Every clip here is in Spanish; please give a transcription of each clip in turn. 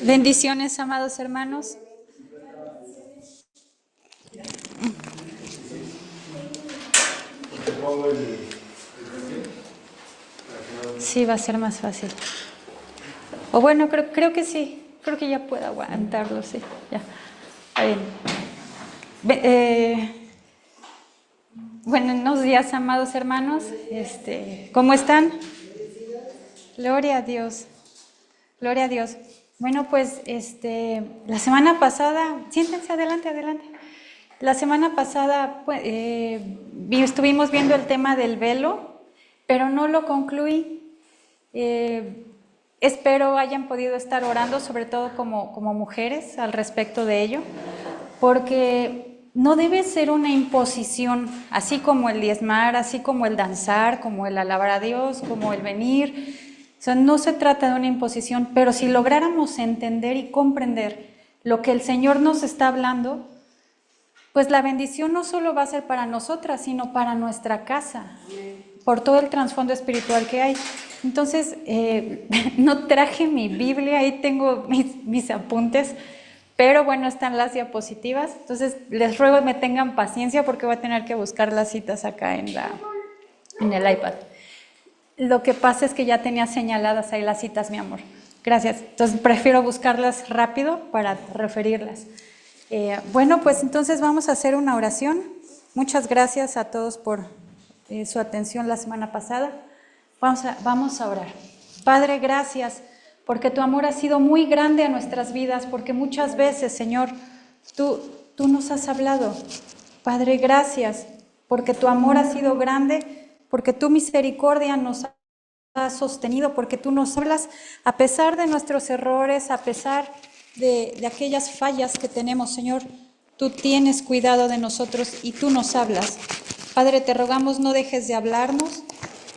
Bendiciones, amados hermanos. Sí, va a ser más fácil. O bueno, creo que sí. Creo que ya puedo aguantarlo, sí. Ya. Está bien. Buenos días, amados hermanos. ¿Cómo están? Gloria a Dios. Gloria a Dios. Bueno, pues la semana pasada, siéntense, adelante. La semana pasada estuvimos viendo el tema del velo, pero no lo concluí. Espero hayan podido estar orando, sobre todo como mujeres, al respecto de ello, porque no debe ser una imposición, así como el diezmar, así como el danzar, como el alabar a Dios, como el venir. O sea, no se trata de una imposición, pero si lográramos entender y comprender lo que el Señor nos está hablando, pues la bendición no solo va a ser para nosotras, sino para nuestra casa, por todo el trasfondo espiritual que hay. Entonces, no traje mi Biblia, ahí tengo mis apuntes, pero bueno, están las diapositivas. Entonces, les ruego que me tengan paciencia porque voy a tener que buscar las citas acá en el iPad. Lo que pasa es que ya tenía señaladas ahí las citas, mi amor. Gracias. Entonces, prefiero buscarlas rápido para referirlas. Bueno, pues entonces vamos a hacer una oración. Muchas gracias a todos por su atención la semana pasada. Vamos a orar. Padre, gracias porque tu amor ha sido muy grande a nuestras vidas, porque muchas veces, Señor, tú nos has hablado. Padre, gracias porque tu amor ha sido grande, porque tu misericordia nos ha sostenido, porque tú nos hablas a pesar de nuestros errores, a pesar de aquellas fallas que tenemos, Señor. Tú tienes cuidado de nosotros y tú nos hablas. Padre, te rogamos no dejes de hablarnos,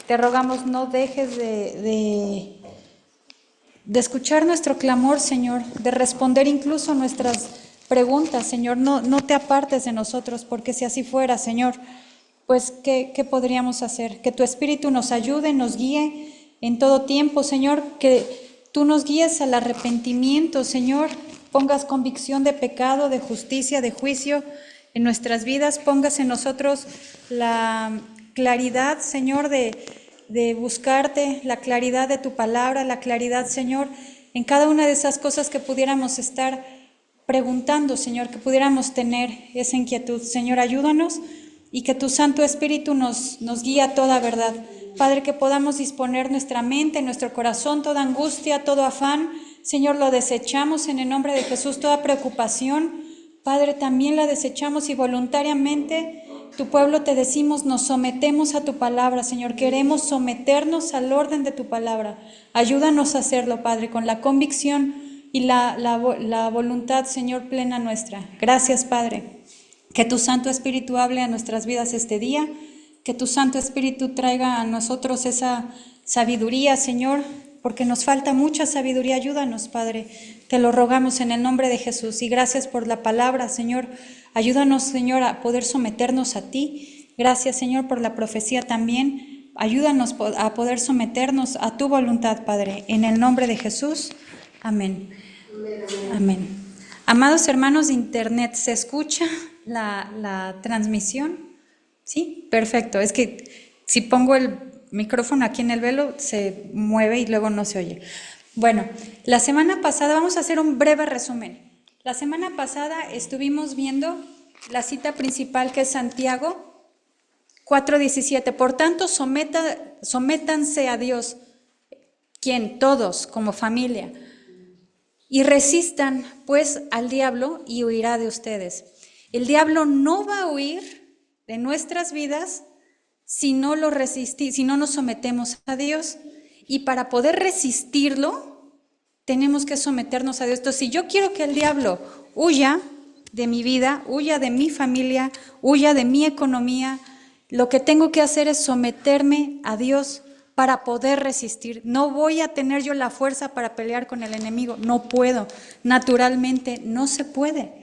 te rogamos no dejes de escuchar nuestro clamor, Señor, de responder incluso nuestras preguntas, Señor. No te apartes de nosotros, porque si así fuera, Señor, pues ¿qué podríamos hacer? Que tu Espíritu nos ayude, nos guíe en todo tiempo, Señor, que tú nos guíes al arrepentimiento, Señor, pongas convicción de pecado, de justicia, de juicio en nuestras vidas, pongas en nosotros la claridad, Señor, de buscarte, la claridad de tu palabra, la claridad, Señor, en cada una de esas cosas que pudiéramos estar preguntando, Señor, que pudiéramos tener esa inquietud. Señor, ayúdanos y que tu Santo Espíritu nos guíe a toda verdad. Padre, que podamos disponer nuestra mente, nuestro corazón, toda angustia, todo afán. Señor, lo desechamos en el nombre de Jesús, toda preocupación. Padre, también la desechamos y voluntariamente tu pueblo te decimos, nos sometemos a tu palabra, Señor. Queremos someternos al orden de tu palabra. Ayúdanos a hacerlo, Padre, con la convicción y la voluntad, Señor, plena nuestra. Gracias, Padre. Que tu Santo Espíritu hable a nuestras vidas este día, que tu Santo Espíritu traiga a nosotros esa sabiduría, Señor, porque nos falta mucha sabiduría. Ayúdanos, Padre, te lo rogamos en el nombre de Jesús. Y gracias por la palabra, Señor. Ayúdanos, Señor, a poder someternos a ti. Gracias, Señor, por la profecía también. Ayúdanos a poder someternos a tu voluntad, Padre, en el nombre de Jesús. Amén. Amén. Amados hermanos de internet, ¿se escucha la transmisión? ¿Sí? Perfecto. Es que si pongo el micrófono aquí en el velo, se mueve y luego no se oye. Bueno, la semana pasada, vamos a hacer un breve resumen. La semana pasada estuvimos viendo la cita principal, que es Santiago 4:17. Por tanto, sométanse a Dios. ¿Quién? Todos, como familia. Y resistan, pues, al diablo y huirá de ustedes. El diablo no va a huir de nuestras vidas si no nos sometemos a Dios. Y para poder resistirlo, tenemos que someternos a Dios. Entonces, si yo quiero que el diablo huya de mi vida, huya de mi familia, huya de mi economía, lo que tengo que hacer es someterme a Dios para poder resistir. No voy a tener yo la fuerza para pelear con el enemigo, no puedo, naturalmente no se puede.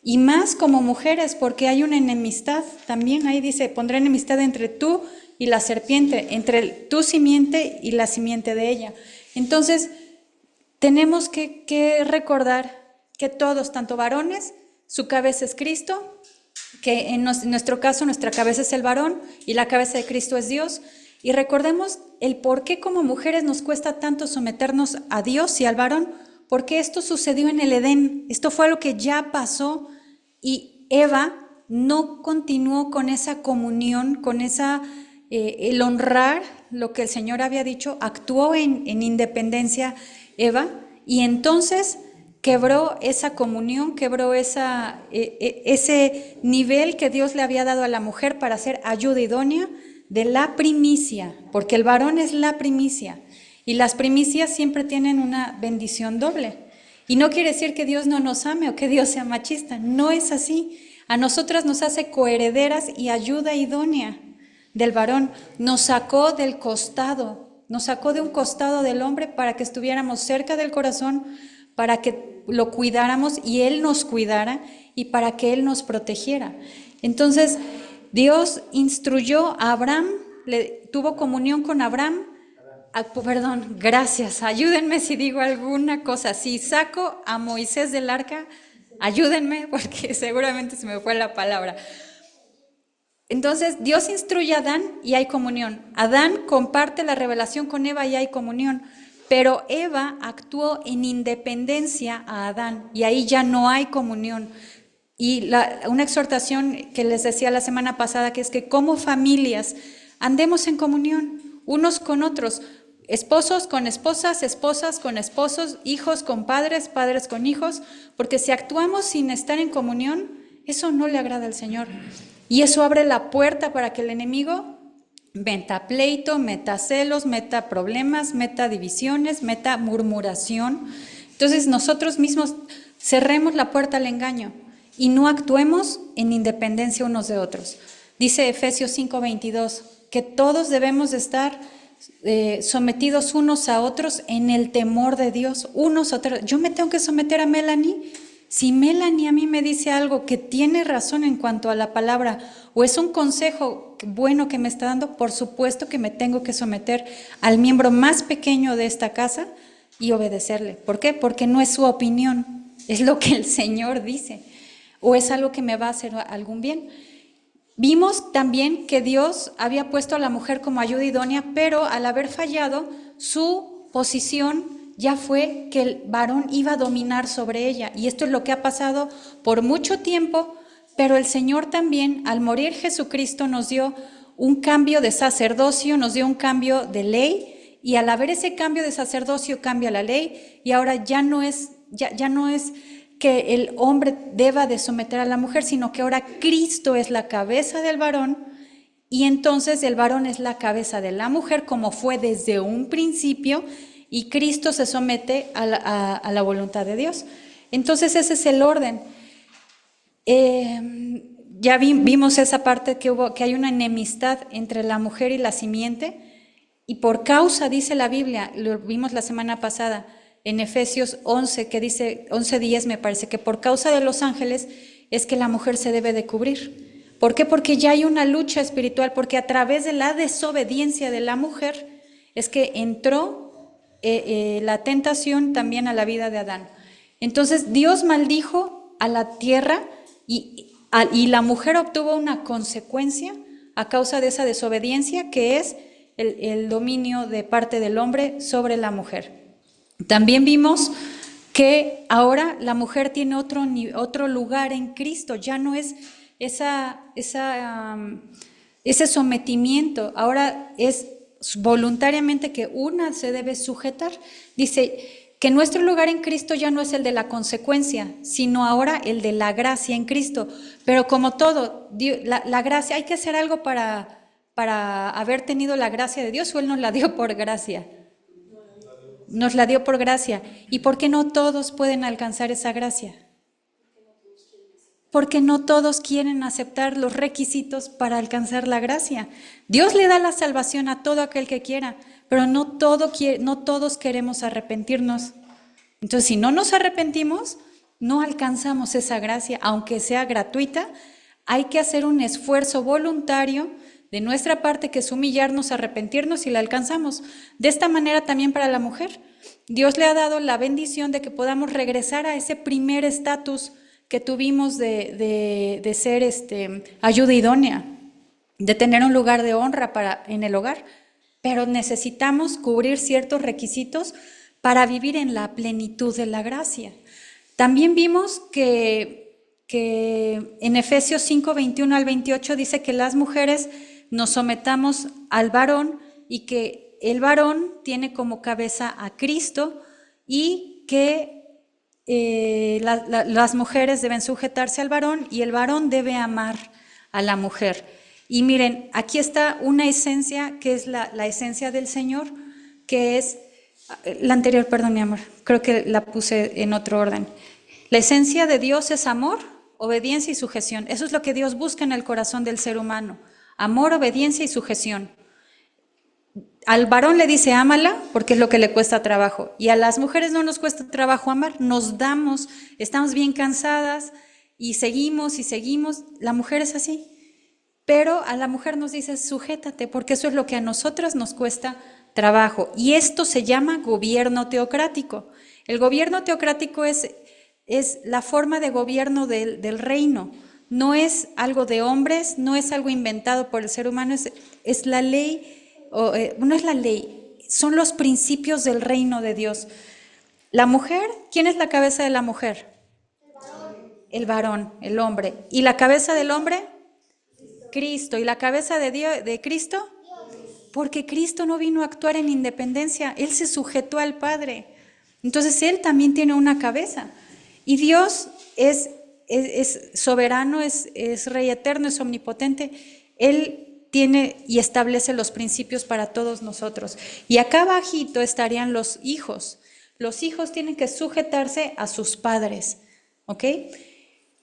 Y más como mujeres, porque hay una enemistad también. Ahí dice, pondré enemistad entre tú y la serpiente, entre tu simiente y la simiente de ella. Entonces, tenemos que recordar que todos, tanto varones, su cabeza es Cristo, que en nuestro caso nuestra cabeza es el varón y la cabeza de Cristo es Dios. Y recordemos el por qué como mujeres nos cuesta tanto someternos a Dios y al varón, porque esto sucedió en el Edén, esto fue algo que ya pasó y Eva no continuó con esa comunión, con esa, el honrar lo que el Señor había dicho, actuó en independencia Eva, y entonces quebró esa comunión, quebró ese nivel que Dios le había dado a la mujer para ser ayuda idónea de la primicia, porque el varón es la primicia, y las primicias siempre tienen una bendición doble. Y no quiere decir que Dios no nos ame o que Dios sea machista, no es así. A nosotras nos hace coherederas y ayuda idónea del varón. Nos sacó del costado, nos sacó de un costado del hombre para que estuviéramos cerca del corazón, para que lo cuidáramos y Él nos cuidara y para que Él nos protegiera. Entonces, Dios instruyó a Abraham, tuvo comunión con Abraham. Perdón, gracias, ayúdenme si digo alguna cosa. Si saco a Moisés del arca, ayúdenme porque seguramente se me fue la palabra. Entonces, Dios instruye a Adán y hay comunión. Adán comparte la revelación con Eva y hay comunión. Pero Eva actuó en independencia a Adán y ahí ya no hay comunión. Y una exhortación que les decía la semana pasada, que es que como familias andemos en comunión unos con otros, esposos con esposas, esposas con esposos, hijos con padres, padres con hijos, porque si actuamos sin estar en comunión, eso no le agrada al Señor. Y eso abre la puerta para que el enemigo meta pleito, meta celos, meta problemas, meta divisiones, meta murmuración. Entonces nosotros mismos cerremos la puerta al engaño y no actuemos en independencia unos de otros. Dice Efesios 5:22 que todos debemos de estar sometidos unos a otros en el temor de Dios, unos a otros. Yo me tengo que someter a Melanie. Si Melanie a mí me dice algo que tiene razón en cuanto a la palabra o es un consejo bueno que me está dando, por supuesto que me tengo que someter al miembro más pequeño de esta casa y obedecerle. ¿Por qué? Porque no es su opinión, es lo que el Señor dice o es algo que me va a hacer algún bien. Vimos también que Dios había puesto a la mujer como ayuda idónea, pero al haber fallado, su posición ya fue que el varón iba a dominar sobre ella. Y esto es lo que ha pasado por mucho tiempo, pero el Señor también, al morir Jesucristo, nos dio un cambio de sacerdocio, nos dio un cambio de ley, y al haber ese cambio de sacerdocio cambia la ley, y ahora ya no es que el hombre deba de someter a la mujer, sino que ahora Cristo es la cabeza del varón y entonces el varón es la cabeza de la mujer como fue desde un principio y Cristo se somete a la voluntad de Dios. Entonces ese es el orden. Ya vimos esa parte que hay una enemistad entre la mujer y la simiente y por causa, dice la Biblia, lo vimos la semana pasada, en Efesios 11, que dice, 11:10 me parece, que por causa de los ángeles es que la mujer se debe de cubrir. ¿Por qué? Porque ya hay una lucha espiritual, porque a través de la desobediencia de la mujer es que entró la tentación también a la vida de Adán. Entonces Dios maldijo a la tierra y la mujer obtuvo una consecuencia a causa de esa desobediencia, que es el dominio de parte del hombre sobre la mujer. También vimos que ahora la mujer tiene otro lugar en Cristo, ya no es ese sometimiento, ahora es voluntariamente que una se debe sujetar. Dice que nuestro lugar en Cristo ya no es el de la consecuencia, sino ahora el de la gracia en Cristo. Pero como todo, la gracia, hay que hacer algo para haber tenido la gracia de Dios, o Él nos la dio por gracia. Nos la dio por gracia. ¿Y por qué no todos pueden alcanzar esa gracia? Porque no todos quieren aceptar los requisitos para alcanzar la gracia. Dios le da la salvación a todo aquel que quiera, pero no todos queremos arrepentirnos. Entonces, si no nos arrepentimos, no alcanzamos esa gracia, aunque sea gratuita. Hay que hacer un esfuerzo voluntario de nuestra parte, que es humillarnos, arrepentirnos, y la alcanzamos. De esta manera también para la mujer. Dios le ha dado la bendición de que podamos regresar a ese primer estatus que tuvimos de ser ayuda idónea, de tener un lugar de honra en el hogar. Pero necesitamos cubrir ciertos requisitos para vivir en la plenitud de la gracia. También vimos que en Efesios 5, 21 al 28 dice que las mujeres nos sometamos al varón, y que el varón tiene como cabeza a Cristo, y que las mujeres deben sujetarse al varón y el varón debe amar a la mujer. Y miren, aquí está una esencia que es la esencia del Señor, que es la anterior, perdón, mi amor, creo que la puse en otro orden. La esencia de Dios es amor, obediencia y sujeción. Eso es lo que Dios busca en el corazón del ser humano: amor, obediencia y sujeción. Al varón le dice ámala porque es lo que le cuesta trabajo, y a las mujeres no nos cuesta trabajo amar, nos damos, estamos bien cansadas y seguimos y seguimos. La mujer es así, pero a la mujer nos dice sujétate, porque eso es lo que a nosotras nos cuesta trabajo, y esto se llama gobierno teocrático. El gobierno teocrático es la forma de gobierno del reino. No es algo de hombres, no es algo inventado por el ser humano, es la ley. No es la ley, son los principios del reino de Dios. La mujer, ¿quién es la cabeza de la mujer? El varón, el hombre. ¿Y la cabeza del hombre? Cristo. ¿Y la cabeza de Cristo? Porque Cristo no vino a actuar en independencia, Él se sujetó al Padre. Entonces Él también tiene una cabeza. Y Dios es soberano, es Rey eterno, es omnipotente. Él tiene y establece los principios para todos nosotros. Y acá abajito estarían los hijos. Los hijos tienen que sujetarse a sus padres, ¿ok?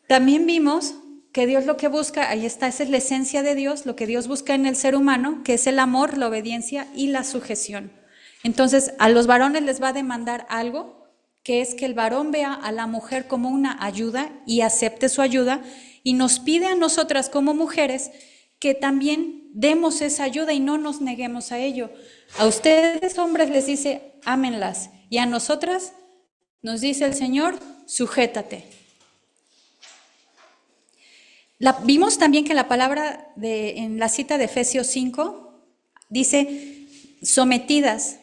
También vimos que Dios lo que busca, ahí está, esa es la esencia de Dios, lo que Dios busca en el ser humano, que es el amor, la obediencia y la sujeción. Entonces, a los varones les va a demandar algo, que es que el varón vea a la mujer como una ayuda y acepte su ayuda, y nos pide a nosotras como mujeres que también demos esa ayuda y no nos neguemos a ello. A ustedes, hombres, les dice, ámenlas, y a nosotras nos dice el Señor, sujétate. Vimos también que la palabra en la cita de Efesios 5 dice sometidas.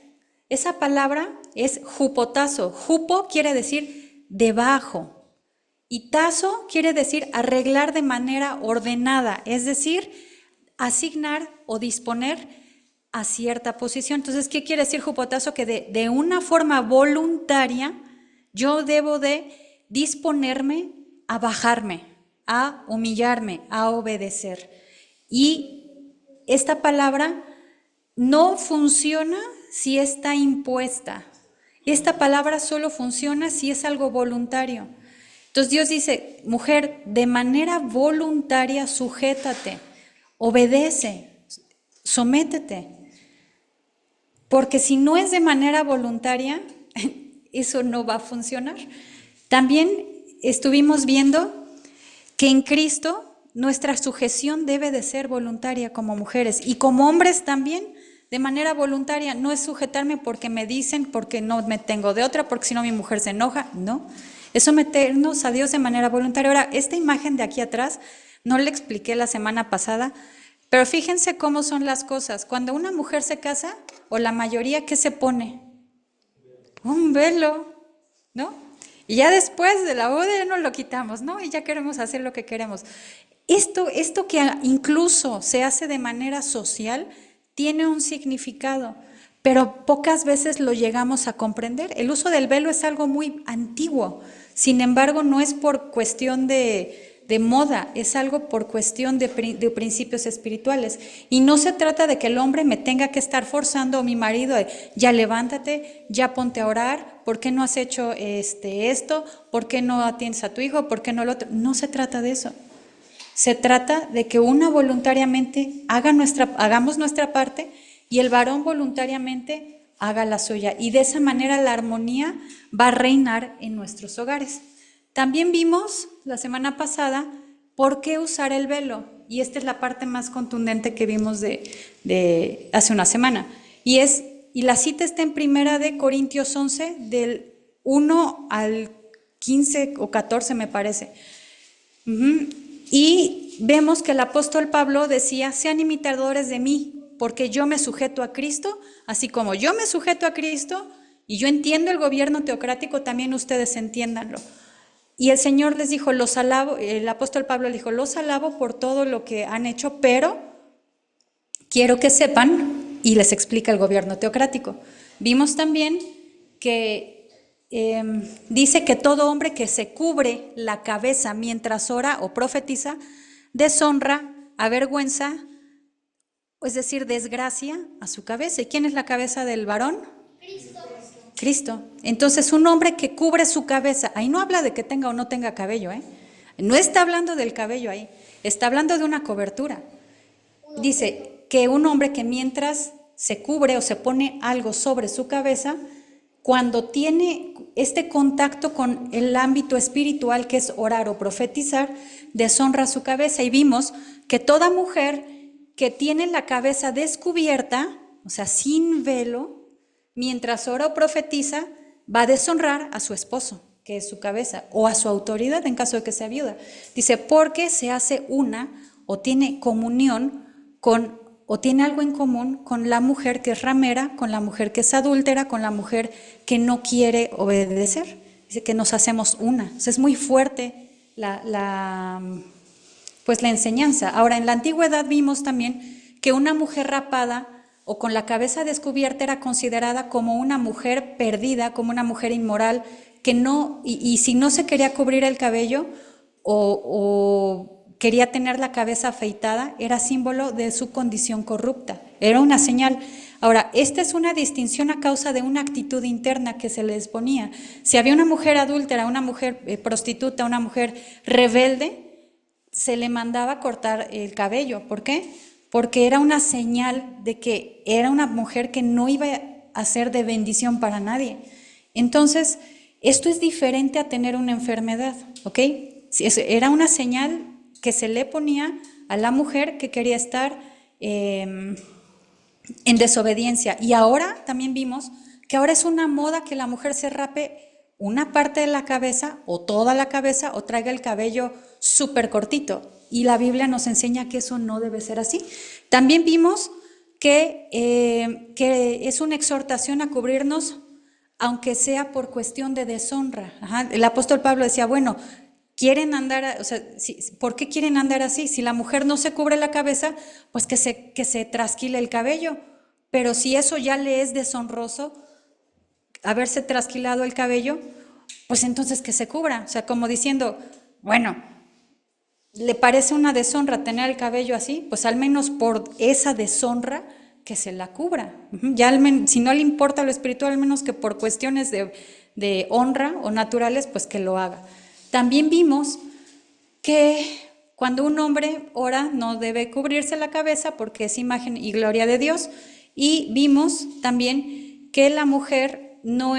Esa palabra es jupotazo. Jupo quiere decir debajo, y tazo quiere decir arreglar de manera ordenada, es decir, asignar o disponer a cierta posición. Entonces, ¿qué quiere decir jupotazo? Que de una forma voluntaria yo debo de disponerme a bajarme, a humillarme, a obedecer. Y esta palabra no funciona si está impuesta. Esta palabra solo funciona si es algo voluntario. Entonces Dios dice, mujer, de manera voluntaria sujétate, obedece, sométete. Porque si no es de manera voluntaria, eso no va a funcionar. También estuvimos viendo que en Cristo nuestra sujeción debe de ser voluntaria como mujeres, y como hombres también de manera voluntaria. No es sujetarme porque me dicen, porque no me tengo de otra, porque si no mi mujer se enoja. No, es someternos a Dios de manera voluntaria. Ahora, esta imagen de aquí atrás no la expliqué la semana pasada, pero fíjense cómo son las cosas. Cuando una mujer se casa, o la mayoría, ¿qué se pone? Un velo, ¿no? Y ya después de la boda ya nos lo quitamos, ¿no? Y ya queremos hacer lo que queremos. Esto que incluso se hace de manera social tiene un significado, pero pocas veces lo llegamos a comprender. El uso del velo es algo muy antiguo, sin embargo no es por cuestión de moda, es algo por cuestión de principios espirituales. Y no se trata de que el hombre me tenga que estar forzando, a mi marido, ya levántate, ya ponte a orar, ¿por qué no has hecho esto? ¿Por qué no atiendes a tu hijo? ¿Por qué no lo otro? No se trata de eso. Se trata de que una voluntariamente hagamos nuestra parte, y el varón voluntariamente haga la suya. Y de esa manera la armonía va a reinar en nuestros hogares. También vimos la semana pasada por qué usar el velo. Y esta es la parte más contundente que vimos de hace una semana. Y la cita está en Primera de Corintios 11, del 1 al 15 o 14 me parece. Y vemos que el apóstol Pablo decía, sean imitadores de mí, porque yo me sujeto a Cristo, así como yo me sujeto a Cristo y yo entiendo el gobierno teocrático, también ustedes entiéndanlo. Y el Señor les dijo, los alabo, el apóstol Pablo le dijo, los alabo por todo lo que han hecho, pero quiero que sepan, y les explica el gobierno teocrático. Vimos también que dice que todo hombre que se cubre la cabeza mientras ora o profetiza, deshonra, avergüenza, es decir, desgracia a su cabeza. ¿Y quién es la cabeza del varón? Cristo. Entonces, un hombre que cubre su cabeza, ahí no habla de que tenga o no tenga cabello, no está hablando del cabello ahí, está hablando de una cobertura. Dice que un hombre que mientras se cubre o se pone algo sobre su cabeza, cuando tiene este contacto con el ámbito espiritual, que es orar o profetizar, deshonra su cabeza. Y vimos que toda mujer que tiene la cabeza descubierta, o sea, sin velo, mientras ora o profetiza, va a deshonrar a su esposo, que es su cabeza, o a su autoridad en caso de que sea viuda. Dice, porque se hace una o tiene comunión con, o tiene algo en común con la mujer que es ramera, con la mujer que es adúltera, con la mujer que no quiere obedecer. Dice que nos hacemos una. O sea, es muy fuerte la enseñanza. Ahora, en la antigüedad vimos también que una mujer rapada o con la cabeza descubierta era considerada como una mujer perdida, como una mujer inmoral, que no, y si no se quería cubrir el cabello o quería tener la cabeza afeitada, era símbolo de su condición corrupta, era una señal. Ahora, esta es una distinción a causa de una actitud interna que se les ponía. Si había una mujer adúltera, una mujer prostituta, una mujer rebelde, se le mandaba cortar el cabello. ¿Por qué? Porque era una señal de que era una mujer que no iba a ser de bendición para nadie. Entonces, esto es diferente a tener una enfermedad, ¿ok? Era una señal que se le ponía a la mujer que quería estar en desobediencia. Y ahora también vimos que ahora es una moda que la mujer se rape una parte de la cabeza o toda la cabeza o traiga el cabello súper cortito. Y la Biblia nos enseña que eso no debe ser así. También vimos que es una exhortación a cubrirnos, aunque sea por cuestión de deshonra. El apóstol Pablo decía, bueno, quieren andar, o sea, ¿por qué quieren andar así? Si la mujer no se cubre la cabeza, pues que se trasquile el cabello. Pero si eso ya le es deshonroso, haberse trasquilado el cabello, pues entonces que se cubra. O sea, como diciendo, bueno, ¿le parece una deshonra tener el cabello así? Pues al menos por esa deshonra que se la cubra. Ya si no le importa lo espiritual, al menos que por cuestiones de honra o naturales, pues que lo haga. También vimos que cuando un hombre ora no debe cubrirse la cabeza porque es imagen y gloria de Dios. Y vimos también que la mujer no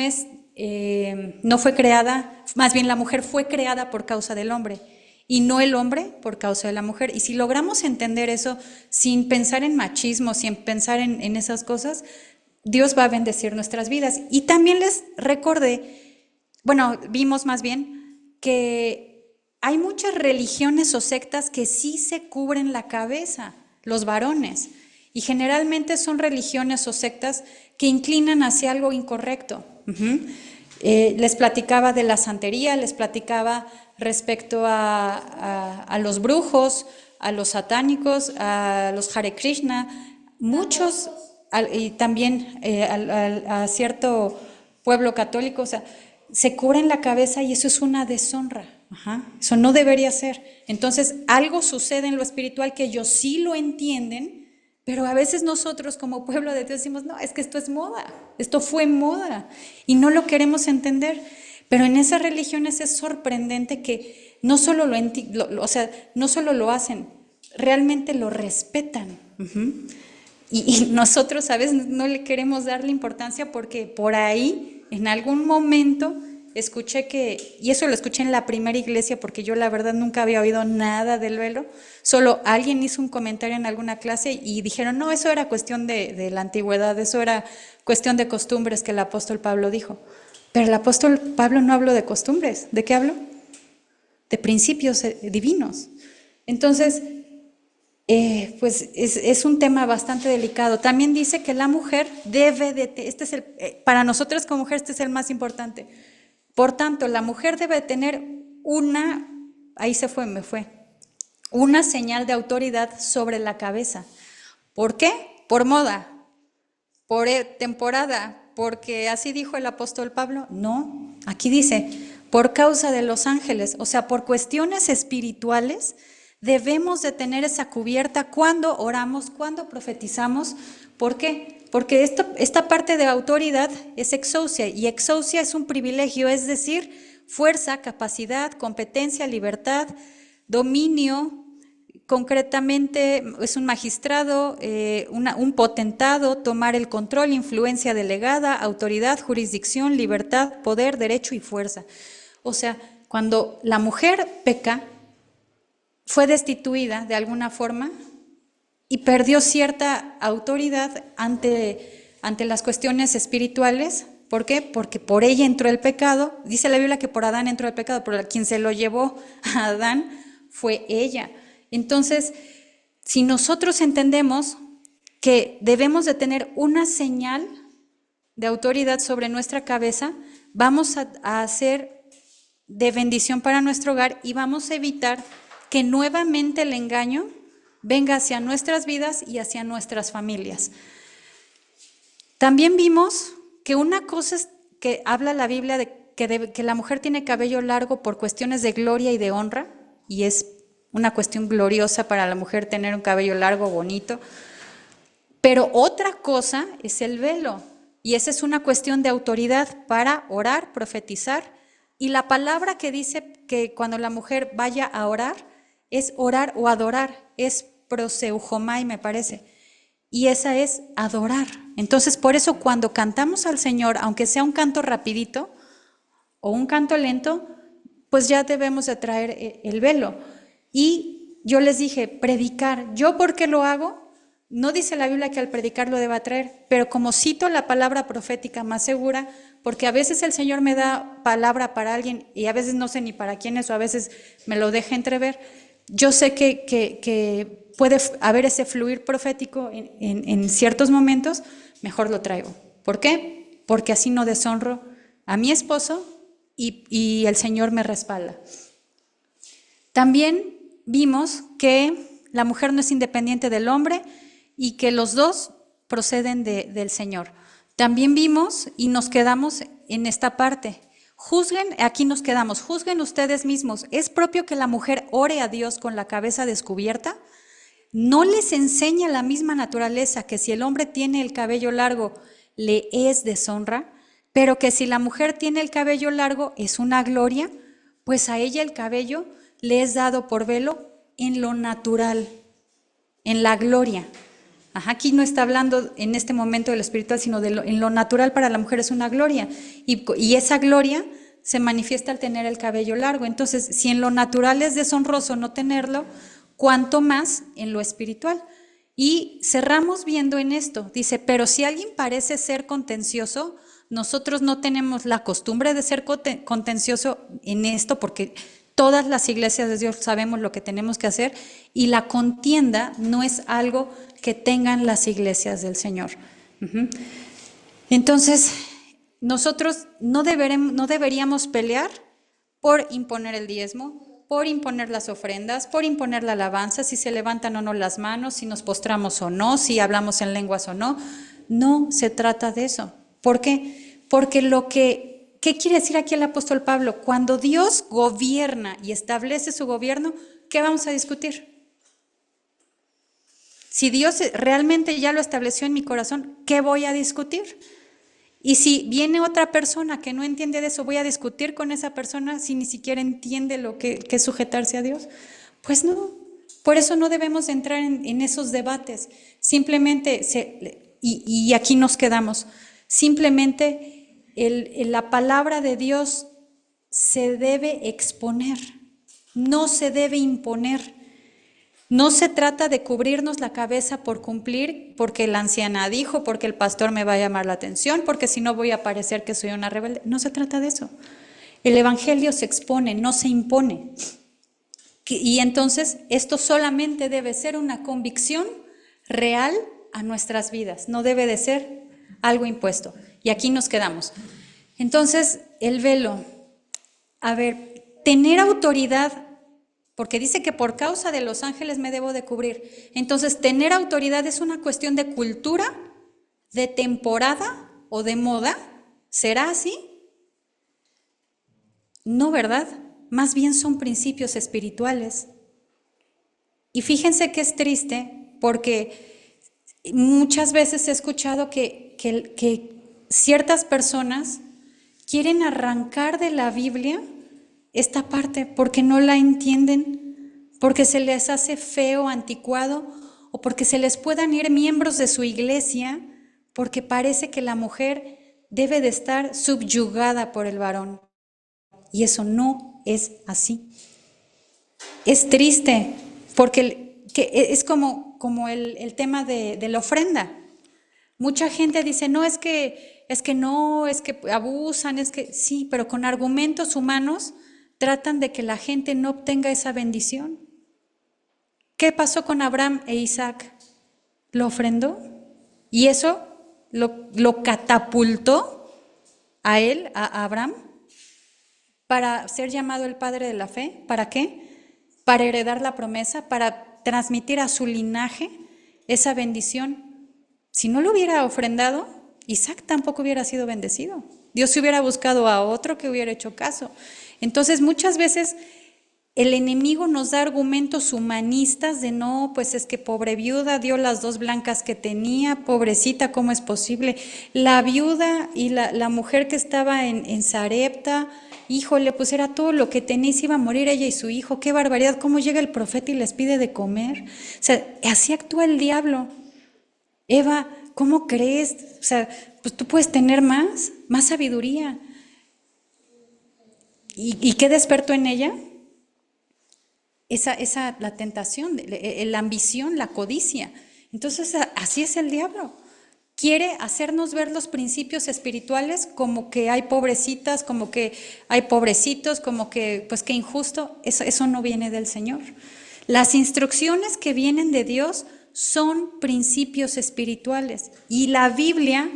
fue creada, más bien la mujer fue creada por causa del hombre y no el hombre por causa de la mujer. Y si logramos entender eso sin pensar en machismo, sin pensar en esas cosas, Dios va a bendecir nuestras vidas. Y también les recordé, vimos más bien que hay muchas religiones o sectas que sí se cubren la cabeza, los varones, y generalmente son religiones o sectas que inclinan hacia algo incorrecto. Les platicaba de la santería, les platicaba respecto a los brujos, a los satánicos, a los Hare Krishna, muchos, y también a cierto pueblo católico, o sea, se cubren la cabeza y eso es una deshonra. Eso no debería ser. Entonces, algo sucede en lo espiritual que ellos sí lo entienden, pero a veces nosotros como pueblo de Dios decimos, no, es que esto es moda, esto fue moda y no lo queremos entender. Pero en esas religiones es sorprendente que no solo no solo lo hacen, realmente lo respetan. Y nosotros a veces no le queremos dar la importancia porque por ahí en algún momento escuché y eso lo escuché en la primera iglesia porque yo la verdad nunca había oído nada del velo, solo alguien hizo un comentario en alguna clase y dijeron, no, eso era cuestión de la antigüedad, eso era cuestión de costumbres que el apóstol Pablo dijo. Pero el apóstol Pablo no habló de costumbres, ¿de qué habló? De principios divinos. Entonces, pues es un tema bastante delicado. También dice que la mujer debe para nosotras como mujer este es el más importante. Por tanto, la mujer debe tener una señal de autoridad sobre la cabeza. ¿Por qué? Por moda, por temporada, porque así dijo el apóstol Pablo. No, aquí dice, por causa de los ángeles, o sea, por cuestiones espirituales, debemos de tener esa cubierta cuando oramos, cuando profetizamos. ¿Por qué? Porque esta parte de autoridad es exousia, y exousia es un privilegio, es decir, fuerza, capacidad, competencia, libertad, dominio. Concretamente es un magistrado, un potentado, tomar el control, influencia delegada, autoridad, jurisdicción, libertad, poder, derecho y fuerza. O sea, cuando la mujer peca, fue destituida de alguna forma y perdió cierta autoridad ante las cuestiones espirituales. ¿Por qué? Porque por ella entró el pecado. Dice la Biblia que por Adán entró el pecado, pero quien se lo llevó a Adán fue ella. Entonces, si nosotros entendemos que debemos de tener una señal de autoridad sobre nuestra cabeza, vamos a hacer de bendición para nuestro hogar y vamos a evitar que nuevamente el engaño venga hacia nuestras vidas y hacia nuestras familias. También vimos que una cosa es que habla la Biblia de que la mujer tiene cabello largo por cuestiones de gloria y de honra, y es una cuestión gloriosa para la mujer tener un cabello largo, bonito. Pero otra cosa es el velo, y esa es una cuestión de autoridad para orar, profetizar. Y la palabra que dice que cuando la mujer vaya a orar es orar o adorar, es proseujomai, me parece. Y esa es adorar. Entonces, por eso cuando cantamos al Señor, aunque sea un canto rapidito o un canto lento, pues ya debemos de traer el velo. Y yo les dije, predicar. ¿Yo por qué lo hago? No dice la Biblia que al predicar lo deba traer, pero como cito la palabra profética más segura, porque a veces el Señor me da palabra para alguien y a veces no sé ni para quién es, o a veces me lo deja entrever, yo sé que puede haber ese fluir profético en ciertos momentos, mejor lo traigo. ¿Por qué? Porque así no deshonro a mi esposo y el Señor me respalda. También vimos que la mujer no es independiente del hombre y que los dos proceden del Señor. También vimos y nos quedamos en esta parte. Aquí nos quedamos, juzguen ustedes mismos. ¿Es propio que la mujer ore a Dios con la cabeza descubierta? ¿No les enseña la misma naturaleza que si el hombre tiene el cabello largo le es deshonra, pero que si la mujer tiene el cabello largo es una gloria? Pues a ella el cabello le es dado por velo en lo natural, en la gloria. Aquí no está hablando en este momento de lo espiritual, sino en lo natural para la mujer es una gloria. Y esa gloria se manifiesta al tener el cabello largo. Entonces, si en lo natural es deshonroso no tenerlo, cuánto más en lo espiritual. Y cerramos viendo en esto, dice, pero si alguien parece ser contencioso, nosotros no tenemos la costumbre de ser contencioso en esto, porque todas las iglesias de Dios sabemos lo que tenemos que hacer, y la contienda no es algo que tengan las iglesias del Señor. Entonces, nosotros no deberíamos pelear por imponer el diezmo, por imponer las ofrendas, por imponer la alabanza, si se levantan o no las manos, si nos postramos o no, si hablamos en lenguas o no. No se trata de eso. ¿Por qué? Porque ¿qué quiere decir aquí el apóstol Pablo? Cuando Dios gobierna y establece su gobierno, ¿qué vamos a discutir? Si Dios realmente ya lo estableció en mi corazón, ¿qué voy a discutir? Y si viene otra persona que no entiende de eso, ¿voy a discutir con esa persona si ni siquiera entiende lo que es sujetarse a Dios? Pues no, por eso no debemos entrar en esos debates. Simplemente, y aquí nos quedamos, simplemente la palabra de Dios se debe exponer, no se debe imponer. No se trata de cubrirnos la cabeza por cumplir, porque la anciana dijo, porque el pastor me va a llamar la atención, porque si no voy a parecer que soy una rebelde. No se trata de eso. El evangelio se expone, no se impone. Y entonces esto solamente debe ser una convicción real a nuestras vidas, no debe de ser algo impuesto. Y aquí nos quedamos. Entonces, el velo, a ver, tener autoridad, porque dice que por causa de los ángeles me debo de cubrir. Entonces, tener autoridad es una cuestión de cultura, de temporada o de moda. ¿Será así? No, ¿verdad? Más bien son principios espirituales. Y fíjense que es triste porque muchas veces he escuchado que ciertas personas quieren arrancar de la Biblia esta parte porque no la entienden, porque se les hace feo, anticuado, o porque se les puedan ir miembros de su iglesia, porque parece que la mujer debe de estar subyugada por el varón. Y eso no es así. Es triste, porque es como el tema de la ofrenda. Mucha gente dice, no, es que abusan, es que sí, pero con argumentos humanos tratan de que la gente no obtenga esa bendición. ¿Qué pasó con Abraham e Isaac? ¿Lo ofrendó? Y eso lo catapultó a él, a Abraham, para ser llamado el padre de la fe. ¿Para qué? Para heredar la promesa, para transmitir a su linaje esa bendición. Si no lo hubiera ofrendado, Isaac tampoco hubiera sido bendecido. Dios se hubiera buscado a otro que hubiera hecho caso. Entonces, muchas veces el enemigo nos da argumentos humanistas de no, pues es que pobre viuda dio las 2 blancas que tenía, pobrecita, ¿cómo es posible? La viuda y la mujer que estaba en Sarepta, híjole, pues era todo lo que tenía y se iba a morir ella y su hijo, qué barbaridad, ¿cómo llega el profeta y les pide de comer? O sea, así actúa el diablo. Eva, ¿cómo crees? O sea, pues tú puedes tener más sabiduría. ¿Y qué despertó en ella? La tentación, la ambición, la codicia. Entonces, así es el diablo. Quiere hacernos ver los principios espirituales como que hay pobrecitas, como que hay pobrecitos, como que, pues qué injusto. Eso no viene del Señor. Las instrucciones que vienen de Dios son principios espirituales. Y la Biblia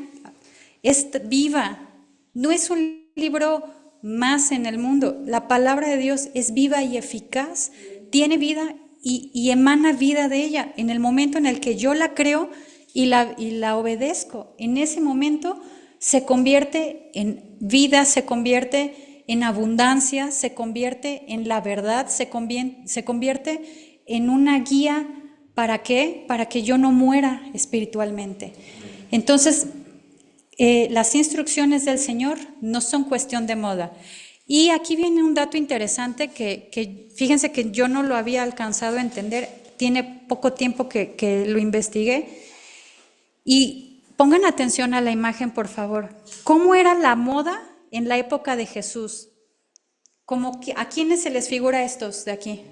es viva. No es un libro más en el mundo. La palabra de Dios es viva y eficaz. Tiene vida y emana vida de ella. En el momento en el que yo la creo y la obedezco, en ese momento se convierte en vida, se convierte en abundancia, se convierte en la verdad, se convierte en una guía. ¿Para qué? Para que yo no muera espiritualmente. Entonces, las instrucciones del Señor no son cuestión de moda. Y aquí viene un dato interesante que fíjense que yo no lo había alcanzado a entender, tiene poco tiempo que lo investigué. Y pongan atención a la imagen, por favor. ¿Cómo era la moda en la época de Jesús? ¿A quiénes se les figura estos de aquí?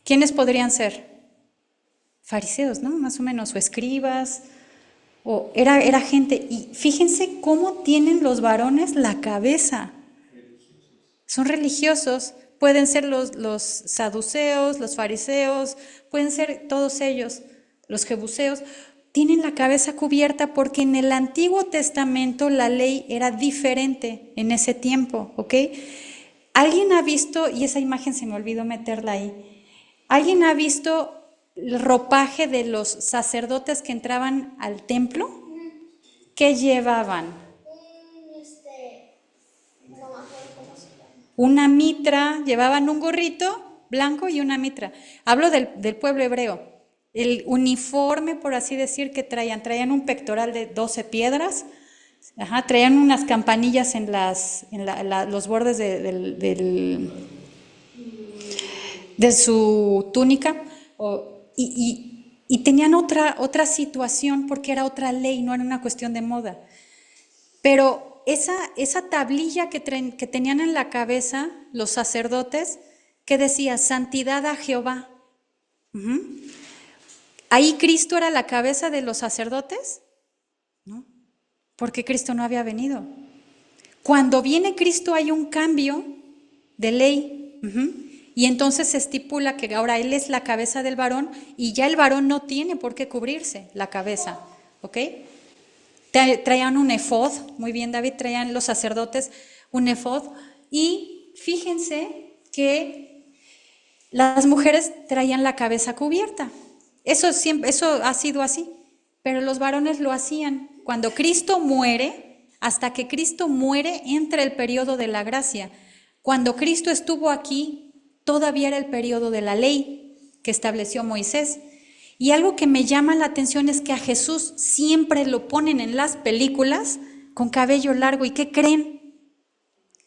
¿Quiénes podrían ser? Fariseos, ¿no? Más o menos, o escribas, o era gente. Y fíjense cómo tienen los varones la cabeza. Son religiosos, pueden ser los saduceos, los fariseos, pueden ser todos ellos, los jebuseos. Tienen la cabeza cubierta porque en el Antiguo Testamento la ley era diferente en ese tiempo, ¿ok? ¿Alguien ha visto, y esa imagen se me olvidó meterla ahí, alguien ha visto el ropaje de los sacerdotes que entraban al templo? ¿Qué llevaban? Una mitra, llevaban un gorrito blanco y una mitra. Hablo del pueblo hebreo. El uniforme, por así decir, que traían un pectoral de 12 piedras, traían unas campanillas en los bordes de su túnica, y tenían otra situación porque era otra ley, no era una cuestión de moda. Pero esa tablilla que tenían en la cabeza los sacerdotes, que decía, santidad a Jehová. ¿Ahí Cristo era la cabeza de los sacerdotes? No, porque Cristo no había venido. Cuando viene Cristo hay un cambio de ley. Y entonces se estipula que ahora Él es la cabeza del varón y ya el varón no tiene por qué cubrirse la cabeza. ¿Ok? Traían un efod, muy bien David, traían los sacerdotes un efod. Y fíjense que las mujeres traían la cabeza cubierta. Eso ha sido así, pero los varones lo hacían. Cuando Cristo muere, hasta que Cristo muere, entra el periodo de la gracia. Cuando Cristo estuvo aquí, todavía era el periodo de la ley que estableció Moisés. Y algo que me llama la atención es que a Jesús siempre lo ponen en las películas con cabello largo. ¿Y qué creen?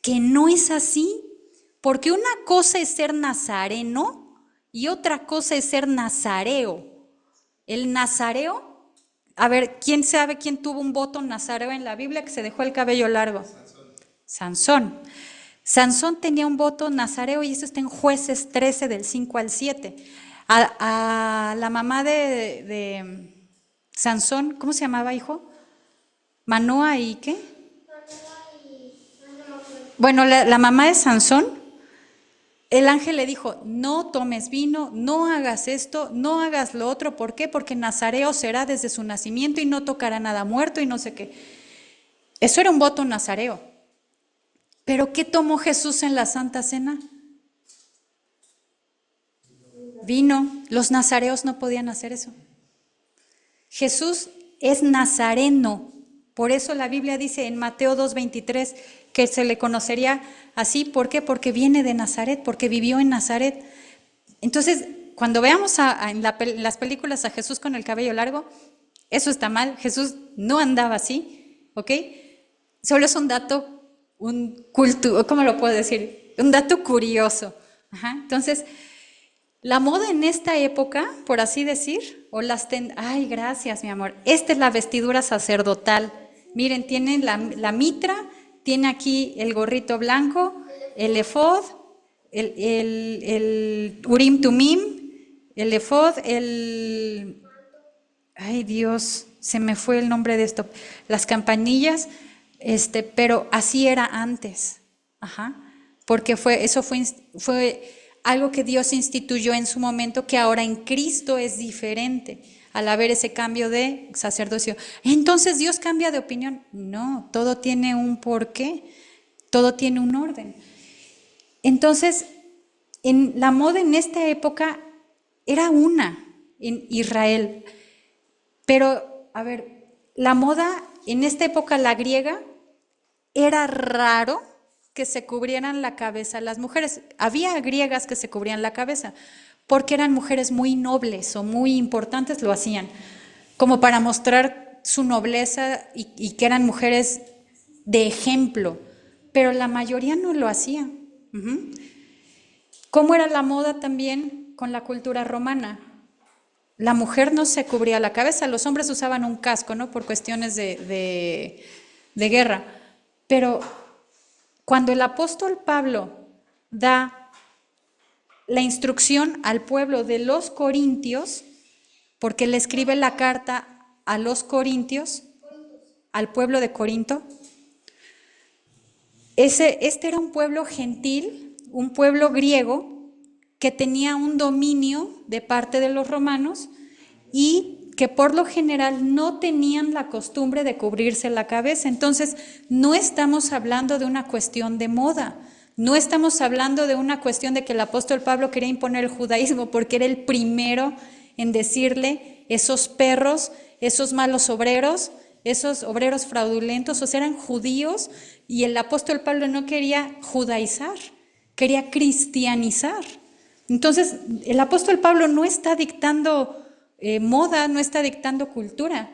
Que no es así. Porque una cosa es ser nazareno y otra cosa es ser nazareo. El nazareo, a ver, ¿quién sabe quién tuvo un voto nazareo en la Biblia que se dejó el cabello largo? Sansón. Sansón tenía un voto nazareo y eso está en Jueces 13 del 5 al 7. A la mamá de Sansón, ¿cómo se llamaba, hijo? Manoa y ¿qué? Bueno, la mamá de Sansón, el ángel le dijo, no tomes vino, no hagas esto, no hagas lo otro. ¿Por qué? Porque nazareo será desde su nacimiento y no tocará nada muerto y no sé qué. Eso era un voto nazareo. ¿Pero qué tomó Jesús en la Santa Cena? Vino. Los nazareos no podían hacer eso. Jesús es nazareno. Por eso la Biblia dice en Mateo 2:23 que se le conocería así. ¿Por qué? Porque viene de Nazaret, porque vivió en Nazaret. Entonces, cuando veamos en las películas a Jesús con el cabello largo, eso está mal. Jesús no andaba así, ¿ok? Solo es un dato, ¿cómo lo puedo decir? Un dato curioso. Entonces, la moda en esta época, por así decir, ay, gracias, mi amor. Esta es la vestidura sacerdotal. Miren, tiene la mitra, tiene aquí el gorrito blanco, el efod, el urim tumim, el efod, ay Dios, se me fue el nombre de esto, las campanillas, pero así era antes, porque eso fue algo que Dios instituyó en su momento, que ahora en Cristo es diferente, al haber ese cambio de sacerdocio. Entonces, ¿Dios cambia de opinión? No, todo tiene un porqué, todo tiene un orden. Entonces, la moda en esta época era una en Israel, pero, a ver, la moda en esta época, la griega, era raro que se cubrieran la cabeza las mujeres. Había griegas que se cubrían la cabeza porque eran mujeres muy nobles o muy importantes, lo hacían, como para mostrar su nobleza y que eran mujeres de ejemplo, pero la mayoría no lo hacía. ¿Cómo era la moda también con la cultura romana? La mujer no se cubría la cabeza, los hombres usaban un casco, ¿no? Por cuestiones de guerra, pero cuando el apóstol Pablo da la instrucción al pueblo de los corintios, porque le escribe la carta a los corintios, al pueblo de Corinto, este era un pueblo gentil, un pueblo griego que tenía un dominio de parte de los romanos y que por lo general no tenían la costumbre de cubrirse la cabeza. Entonces, no estamos hablando de una cuestión de moda, no estamos hablando de una cuestión de que el apóstol Pablo quería imponer el judaísmo porque era el primero en decirle esos perros, esos malos obreros, esos obreros fraudulentos, o sea, eran judíos y el apóstol Pablo no quería judaizar, quería cristianizar. Entonces, el apóstol Pablo no está dictando moda, no está dictando cultura.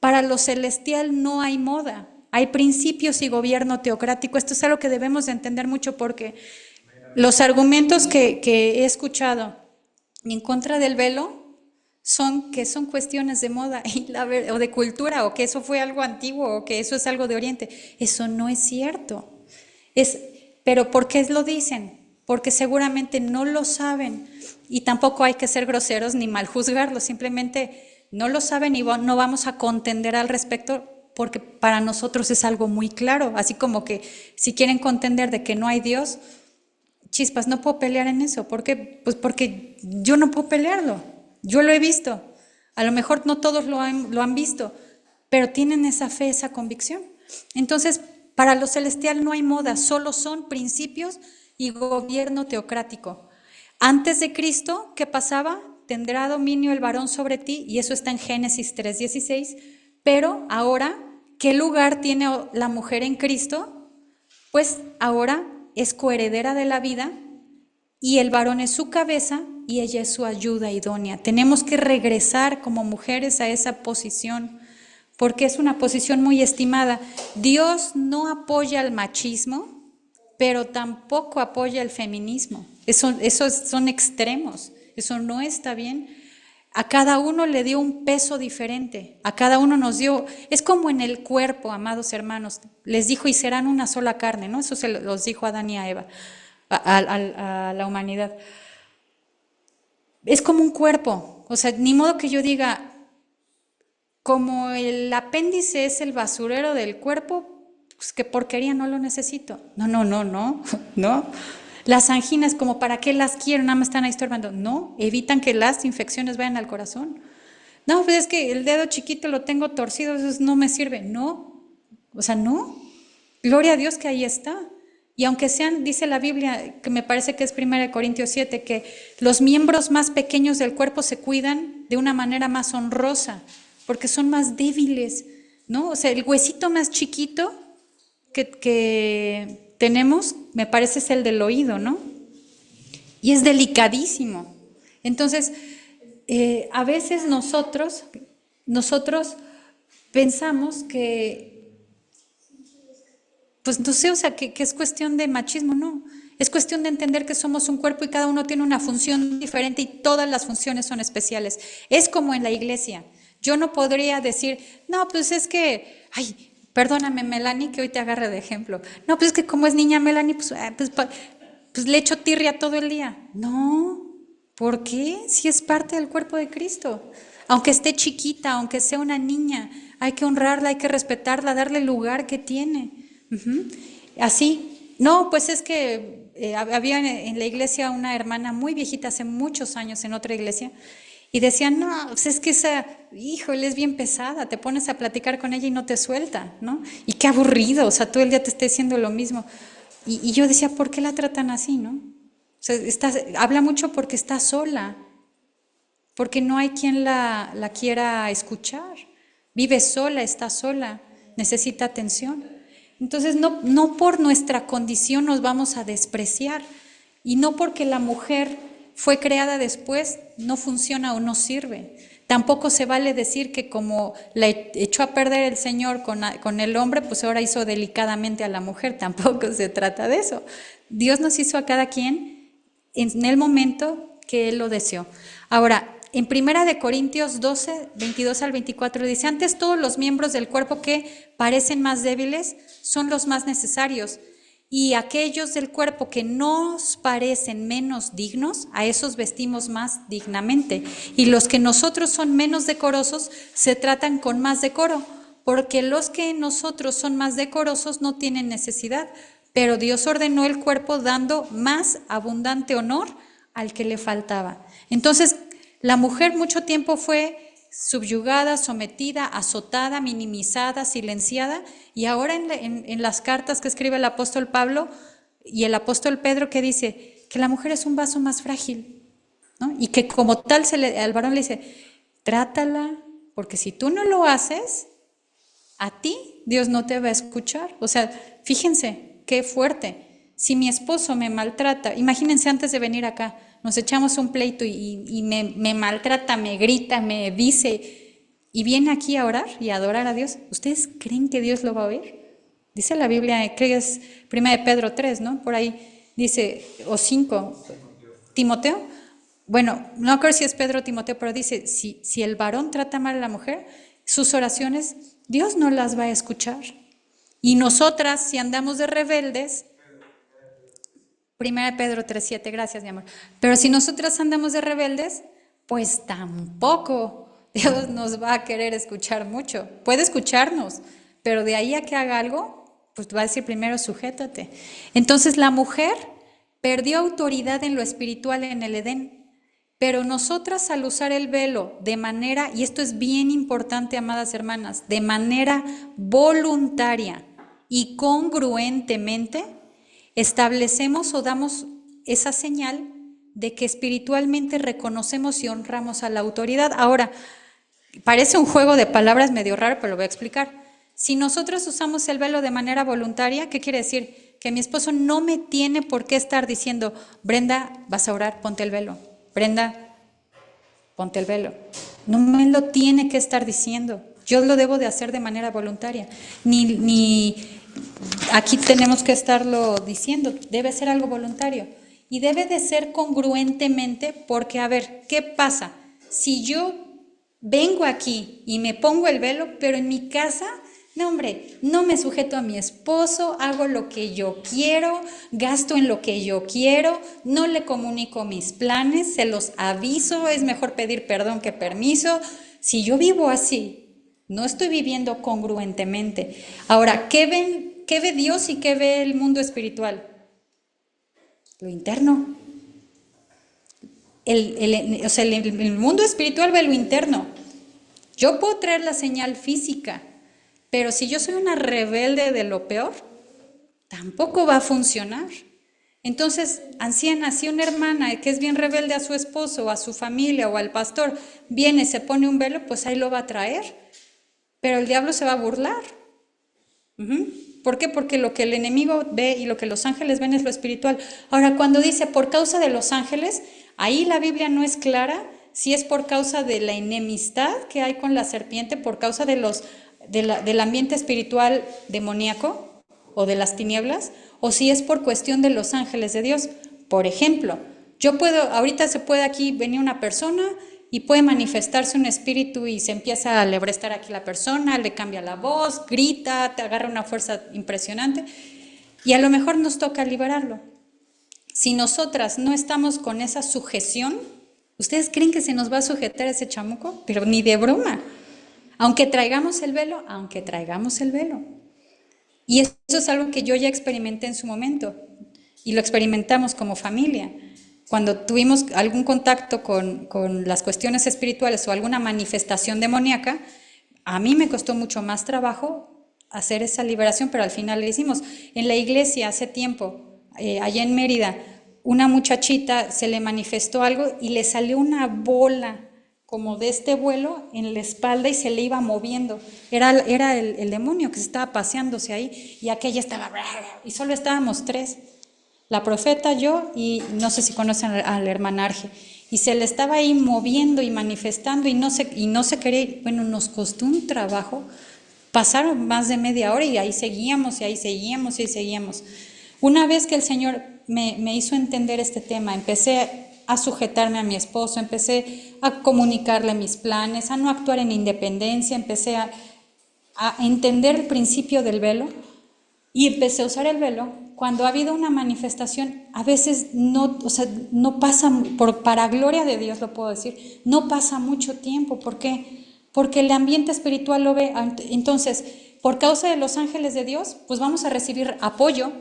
Para lo celestial no hay moda, hay principios y gobierno teocrático. Esto es algo que debemos de entender mucho porque los argumentos que he escuchado en contra del velo que son cuestiones de moda o de cultura, o que eso fue algo antiguo, o que eso es algo de Oriente. Eso no es cierto. Pero ¿por qué lo dicen? Porque seguramente no lo saben, y tampoco hay que ser groseros ni mal juzgarlos, simplemente no lo saben y no vamos a contender al respecto, porque para nosotros es algo muy claro, así como que si quieren contender de que no hay Dios, chispas, no puedo pelear en eso. ¿Por qué? Pues porque yo no puedo pelearlo. Yo lo he visto. A lo mejor no todos lo han visto, pero tienen esa fe, esa convicción. Entonces, para lo celestial no hay moda, solo son principios y gobierno teocrático. Antes de Cristo, ¿qué pasaba? Tendrá dominio el varón sobre ti, y eso está en Génesis 3:16, pero ahora, ¿qué lugar tiene la mujer en Cristo? Pues ahora es coheredera de la vida, y el varón es su cabeza y ella es su ayuda idónea. Tenemos que regresar como mujeres a esa posición, porque es una posición muy estimada. Dios no apoya el machismo, pero tampoco apoya el feminismo. Esos son extremos, eso no está bien. A cada uno le dio un peso diferente, a cada uno nos dio, es como en el cuerpo, amados hermanos, les dijo, y serán una sola carne, ¿no? Eso se los dijo a Adán y a Eva, a la humanidad. Es como un cuerpo, o sea, ni modo que yo diga, como el apéndice es el basurero del cuerpo, pues qué porquería, no lo necesito. No, no, no, no, no. Las anginas, como para qué las quiero, nada más están ahí estorbando. No, evitan que las infecciones vayan al corazón. No, pues es que el dedo chiquito lo tengo torcido, eso no me sirve. No, o sea, no. Gloria a Dios que ahí está. Y aunque sean, dice la Biblia, que me parece que es 1 Corintios 7, que los miembros más pequeños del cuerpo se cuidan de una manera más honrosa, porque son más débiles, ¿no? O sea, el huesito más chiquito que tenemos, me parece es el del oído, ¿no? Y es delicadísimo. Entonces, a veces nosotros pensamos que, pues no sé, o sea, que es cuestión de machismo, no. Es cuestión de entender que somos un cuerpo y cada uno tiene una función diferente y todas las funciones son especiales. Es como en la iglesia. Yo no podría decir, no, pues es que, ay, perdóname Melanie, que hoy te agarre de ejemplo. No, pues es que como es niña Melanie, pues le echo tirria todo el día. No, ¿por qué? Si es parte del cuerpo de Cristo. Aunque esté chiquita, aunque sea una niña, hay que honrarla, hay que respetarla, darle el lugar que tiene. Así, no, pues es que había en la iglesia una hermana muy viejita hace muchos años en otra iglesia y decían, no, pues es que esa, híjole, es bien pesada, te pones a platicar con ella y no te suelta, ¿no? Y qué aburrido, o sea, todo el día te esté diciendo lo mismo. Y yo decía, ¿por qué la tratan así, no? O sea, habla mucho porque está sola, porque no hay quien la quiera escuchar. Vive sola, está sola, necesita atención. Entonces, no por nuestra condición nos vamos a despreciar, y no porque la mujer fue creada después no funciona o no sirve. Tampoco se vale decir que como la echó a perder el Señor con el hombre, pues ahora hizo delicadamente a la mujer. Tampoco se trata de eso. Dios nos hizo a cada quien en el momento que Él lo deseó. Ahora, en 1 Corintios 12, 22 al 24 dice, antes todos los miembros del cuerpo que parecen más débiles son los más necesarios, y aquellos del cuerpo que nos parecen menos dignos, a esos vestimos más dignamente, y los que nosotros son menos decorosos se tratan con más decoro, porque los que en nosotros son más decorosos no tienen necesidad, pero Dios ordenó el cuerpo dando más abundante honor al que le faltaba. Entonces, la mujer mucho tiempo fue subyugada, sometida, azotada, minimizada, silenciada, y ahora en las cartas que escribe el apóstol Pablo y el apóstol Pedro, que dice que la mujer es un vaso más frágil, ¿no? Y que como tal al varón le dice, trátala, porque si tú no lo haces, a ti Dios no te va a escuchar. O sea, fíjense qué fuerte. Si mi esposo me maltrata, imagínense antes de venir acá, nos echamos un pleito y me maltrata, me grita, me dice, y viene aquí a orar y a adorar a Dios, ¿ustedes creen que Dios lo va a oír? Dice la Biblia, creo que es 1 Pedro 3, ¿no? Por ahí dice, o 5, Timoteo, bueno, no creo si es Pedro o Timoteo, pero dice, si el varón trata mal a la mujer, sus oraciones, Dios no las va a escuchar. Y nosotras, si andamos de rebeldes, 1 Pedro 3:7, gracias, mi amor. Pero si nosotras andamos de rebeldes, pues tampoco Dios nos va a querer escuchar mucho. Puede escucharnos, pero de ahí a que haga algo, pues va a decir primero, sujétate. Entonces la mujer perdió autoridad en lo espiritual en el Edén. Pero nosotras al usar el velo de manera, y esto es bien importante, amadas hermanas, de manera voluntaria y congruentemente, establecemos o damos esa señal de que espiritualmente reconocemos y honramos a la autoridad. Ahora, parece un juego de palabras medio raro, pero lo voy a explicar. Si nosotros usamos el velo de manera voluntaria, ¿qué quiere decir? Que mi esposo no me tiene por qué estar diciendo, Brenda, vas a orar, ponte el velo. Brenda, ponte el velo. No me lo tiene que estar diciendo. Yo lo debo de hacer de manera voluntaria. Ni aquí tenemos que estarlo diciendo. Debe ser algo voluntario. Y debe de ser congruentemente porque, a ver, ¿qué pasa? Si yo vengo aquí y me pongo el velo, pero en mi casa, no hombre, no me sujeto a mi esposo, hago lo que yo quiero, gasto en lo que yo quiero, no le comunico mis planes, se los aviso, es mejor pedir perdón que permiso. Si yo vivo así, no estoy viviendo congruentemente. Ahora, qué ve Dios y qué ve el mundo espiritual? Lo interno. El mundo espiritual ve lo interno. Yo puedo traer la señal física, pero si yo soy una rebelde de lo peor, tampoco va a funcionar. Entonces, anciana, si una hermana que es bien rebelde a su esposo o a su familia o al pastor viene, se pone un velo, pues ahí lo va a traer, pero el diablo se va a burlar. ¿Por qué? Porque lo que el enemigo ve y lo que los ángeles ven es lo espiritual. Ahora, cuando dice por causa de los ángeles, ahí la Biblia no es clara si es por causa de la enemistad que hay con la serpiente, por causa del ambiente espiritual demoníaco o de las tinieblas, o si es por cuestión de los ángeles de Dios. Por ejemplo, ahorita se puede aquí venir una persona y puede manifestarse un espíritu y se empieza a alebrestar aquí la persona, le cambia la voz, grita, te agarra una fuerza impresionante y a lo mejor nos toca liberarlo. Si nosotras no estamos con esa sujeción, ¿ustedes creen que se nos va a sujetar ese chamuco? Pero ni de broma. Aunque traigamos el velo, aunque traigamos el velo. Y eso es algo que yo ya experimenté en su momento y lo experimentamos como familia. Cuando tuvimos algún contacto con las cuestiones espirituales o alguna manifestación demoníaca, a mí me costó mucho más trabajo hacer esa liberación, pero al final le hicimos. En la iglesia hace tiempo, allá en Mérida, una muchachita se le manifestó algo y le salió una bola como de este vuelo en la espalda y se le iba moviendo. Era el demonio que se estaba paseándose ahí y aquella estaba, y solo estábamos tres, la profeta, yo y no sé si conocen a la hermana Arge, y se le estaba ahí moviendo y manifestando y no se quería ir. Bueno, nos costó un trabajo, pasaron más de media hora y ahí seguíamos y ahí seguíamos y ahí seguíamos. Una vez que el Señor me hizo entender este tema, empecé a sujetarme a mi esposo, empecé a comunicarle mis planes, a no actuar en independencia, empecé a entender el principio del velo y empecé a usar el velo. Cuando ha habido una manifestación, a veces no, o sea, no pasa, para gloria de Dios lo puedo decir, no pasa mucho tiempo. ¿Por qué? Porque el ambiente espiritual lo ve. Entonces, por causa de los ángeles de Dios, pues vamos a recibir apoyo,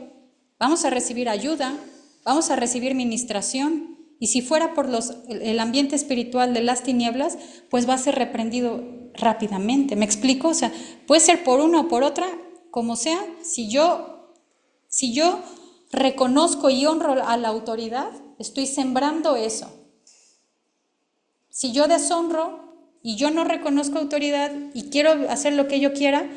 vamos a recibir ayuda, vamos a recibir ministración. Y si fuera por el ambiente espiritual de las tinieblas, pues va a ser reprendido rápidamente. ¿Me explico? O sea, puede ser por una o por otra, como sea, si yo reconozco y honro a la autoridad, estoy sembrando eso. Si yo deshonro y yo no reconozco autoridad y quiero hacer lo que yo quiera,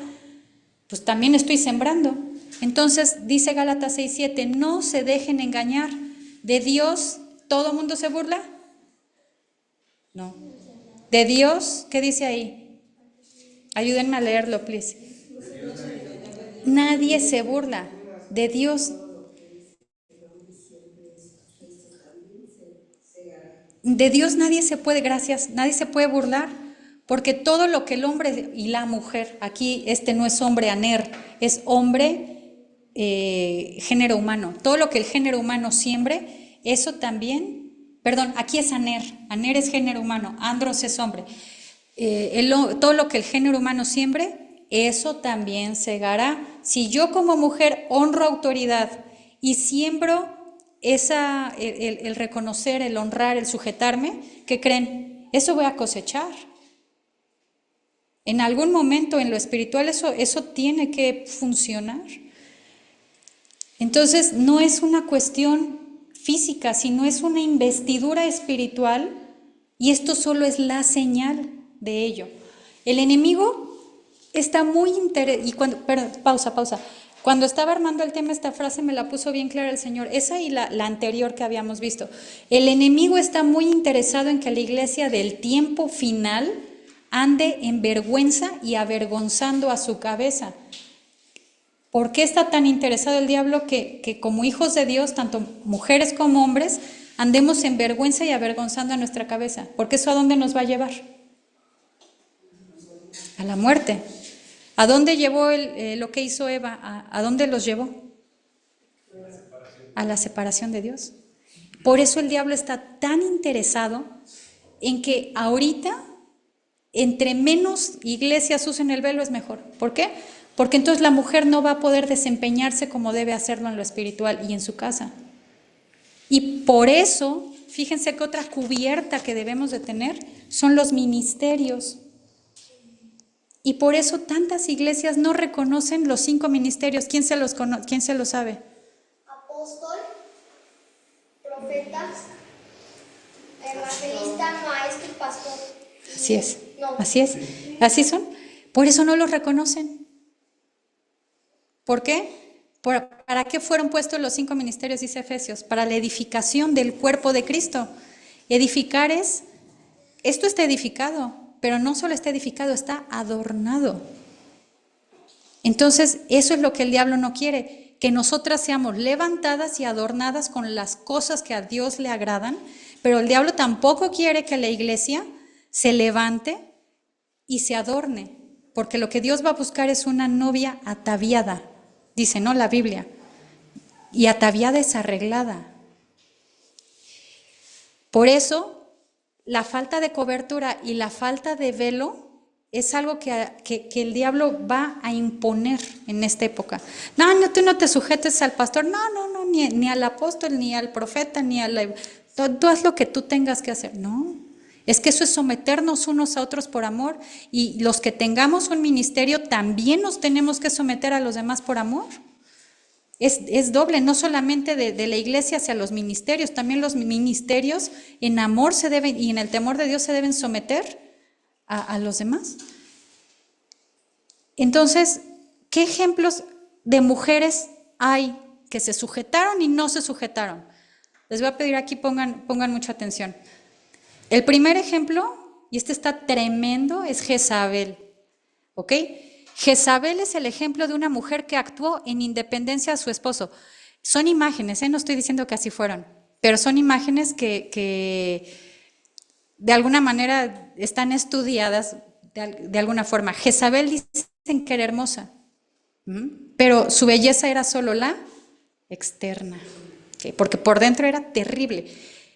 pues también estoy sembrando. Entonces dice Gálatas 6:7, no se dejen engañar. ¿De Dios todo el mundo se burla? No. ¿De Dios? ¿Qué dice ahí? Ayúdenme a leerlo, please. Nadie se burla. De Dios. De Dios nadie se puede, gracias, nadie se puede burlar, porque todo lo que el hombre y la mujer, aquí no es hombre aner, es hombre género humano, todo lo que el género humano siembre, eso también, perdón, aquí es aner es género humano, andros es hombre, todo lo que el género humano siembre, eso también segará. Si yo como mujer honro autoridad y siembro el reconocer, el honrar, el sujetarme, ¿qué creen? Eso voy a cosechar. En algún momento en lo espiritual eso tiene que funcionar. Entonces no es una cuestión física, sino es una investidura espiritual y esto solo es la señal de ello. El enemigo está muy interesado, pausa. Cuando estaba armando el tema, esta frase me la puso bien clara el Señor, esa y la anterior que habíamos visto. El enemigo está muy interesado en que la iglesia del tiempo final ande en vergüenza y avergonzando a su cabeza. ¿Por qué está tan interesado el diablo que como hijos de Dios, tanto mujeres como hombres, andemos en vergüenza y avergonzando a nuestra cabeza? Porque eso ¿a dónde nos va a llevar? A la muerte. ¿A dónde llevó lo que hizo Eva? ¿A dónde los llevó? A la separación de Dios. Por eso el diablo está tan interesado en que ahorita, entre menos iglesias usen el velo es mejor. ¿Por qué? Porque entonces la mujer no va a poder desempeñarse como debe hacerlo en lo espiritual y en su casa. Y por eso, fíjense que otra cubierta que debemos de tener son los ministerios. Y por eso tantas iglesias no reconocen los 5 ministerios. ¿Quién se lo sabe? Apóstol, profeta, evangelista, maestro y pastor. Así es, No. así es, así son. Por eso no los reconocen. ¿Por qué? ¿Para qué fueron puestos los 5 ministerios, dice Efesios? Para la edificación del cuerpo de Cristo. Edificar esto está edificado, pero no solo está edificado, está adornado. Entonces, eso es lo que el diablo no quiere, que nosotras seamos levantadas y adornadas con las cosas que a Dios le agradan, pero el diablo tampoco quiere que la iglesia se levante y se adorne, porque lo que Dios va a buscar es una novia ataviada, dice, ¿no? La Biblia, y ataviada es arreglada. Por eso, la falta de cobertura y la falta de velo es algo que el diablo va a imponer en esta época. No, tú no te sujetes al pastor, no, ni al apóstol, ni al profeta, ni al... Tú haz lo que tú tengas que hacer. No, es que eso es someternos unos a otros por amor, y los que tengamos un ministerio también nos tenemos que someter a los demás por amor. Es doble, no solamente de la iglesia hacia los ministerios, también los ministerios en amor se deben y en el temor de Dios se deben someter a los demás. Entonces, ¿qué ejemplos de mujeres hay que se sujetaron y no se sujetaron? Les voy a pedir aquí, pongan mucha atención. El primer ejemplo, y este está tremendo, es Jezabel, ¿ok? Jezabel es el ejemplo de una mujer que actuó en independencia a su esposo. Son imágenes, no estoy diciendo que así fueron, pero son imágenes que de alguna manera están estudiadas de alguna forma. Jezabel dicen que era hermosa, pero su belleza era solo la externa, ¿okay? Porque por dentro era terrible.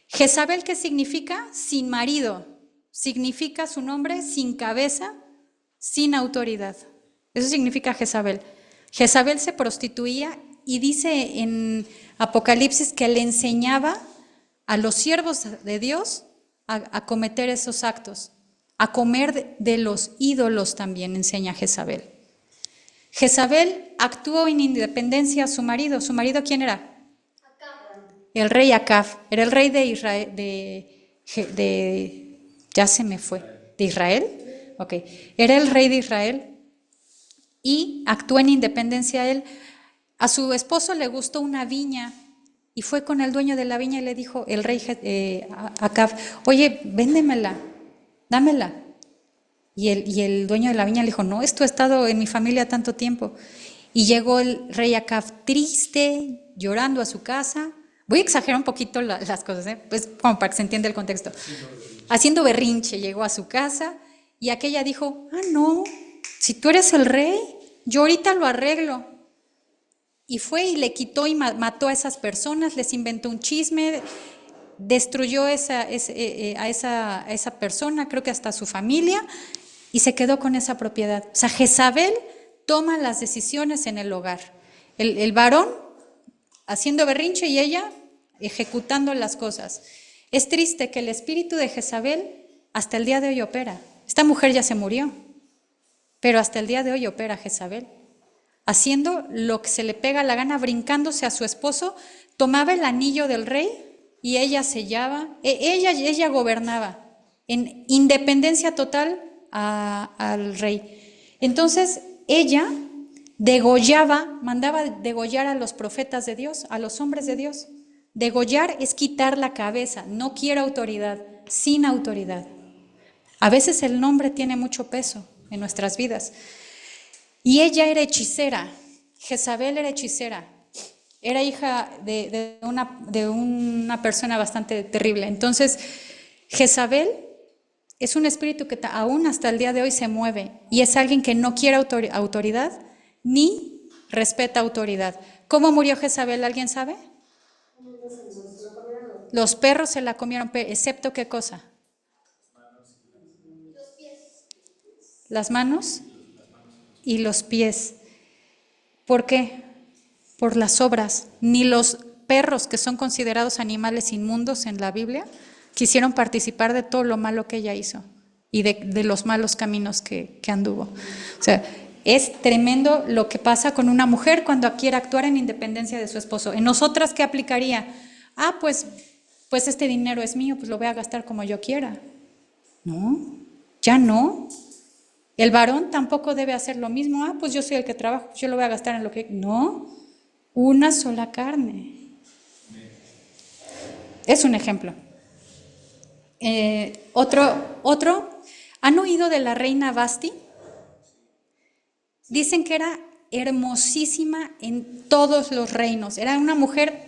Jezabel, ¿qué significa? Sin marido. Significa su nombre sin cabeza, sin autoridad. Eso significa Jezabel. Jezabel se prostituía y dice en Apocalipsis que le enseñaba a los siervos de Dios a cometer esos actos, a comer de los ídolos también, enseña Jezabel. Jezabel actuó en independencia a su marido. ¿Su marido quién era? Acab. El rey Acab. Era el rey de Israel, ya se me fue, ¿de Israel? Ok, era el rey de Israel y actuó en independencia él. A su esposo le gustó una viña y fue con el dueño de la viña y le dijo el rey Acab, oye, véndemela, dámela. Y el dueño de la viña le dijo, no, esto ha estado en mi familia tanto tiempo. Y llegó el rey Acab triste, llorando a su casa. Voy a exagerar un poquito las cosas, pues como para que se entienda el contexto. Haciendo berrinche, llegó a su casa y aquella dijo, no, si tú eres el rey, yo ahorita lo arreglo. Y fue y le quitó y mató a esas personas, les inventó un chisme, destruyó a esa persona, creo que hasta su familia, y se quedó con esa propiedad. O sea, Jezabel toma las decisiones en el hogar. El varón haciendo berrinche y ella ejecutando las cosas. Es triste que el espíritu de Jezabel hasta el día de hoy opera. Esta mujer ya se murió, pero hasta el día de hoy opera Jezabel, haciendo lo que se le pega la gana, brincándose a su esposo, tomaba el anillo del rey y ella sellaba, ella gobernaba en independencia total al rey. Entonces ella degollaba, mandaba degollar a los profetas de Dios, a los hombres de Dios. Degollar es quitar la cabeza, no quiere autoridad, sin autoridad. A veces el nombre tiene mucho peso en nuestras vidas. Y ella era hechicera, Jezabel era hechicera, era hija de una persona bastante terrible. Entonces, Jezabel es un espíritu que aún hasta el día de hoy se mueve y es alguien que no quiere autoridad ni respeta autoridad. ¿Cómo murió Jezabel? ¿Alguien sabe? Los perros se la comieron, excepto ¿qué cosa? Los pies. Las manos y los pies. ¿Por qué? Por las obras. Ni los perros, que son considerados animales inmundos en la Biblia, quisieron participar de todo lo malo que ella hizo y de los malos caminos que anduvo. O sea, es tremendo lo que pasa con una mujer cuando quiere actuar en independencia de su esposo. ¿En nosotras qué aplicaría? Pues este dinero es mío, pues lo voy a gastar como yo quiera. No, ya no. El varón tampoco debe hacer lo mismo. Pues yo soy el que trabajo, yo lo voy a gastar en lo que... No, una sola carne. Es un ejemplo. Otro, ¿han oído de la reina Basti? Dicen que era hermosísima en todos los reinos. Era una mujer,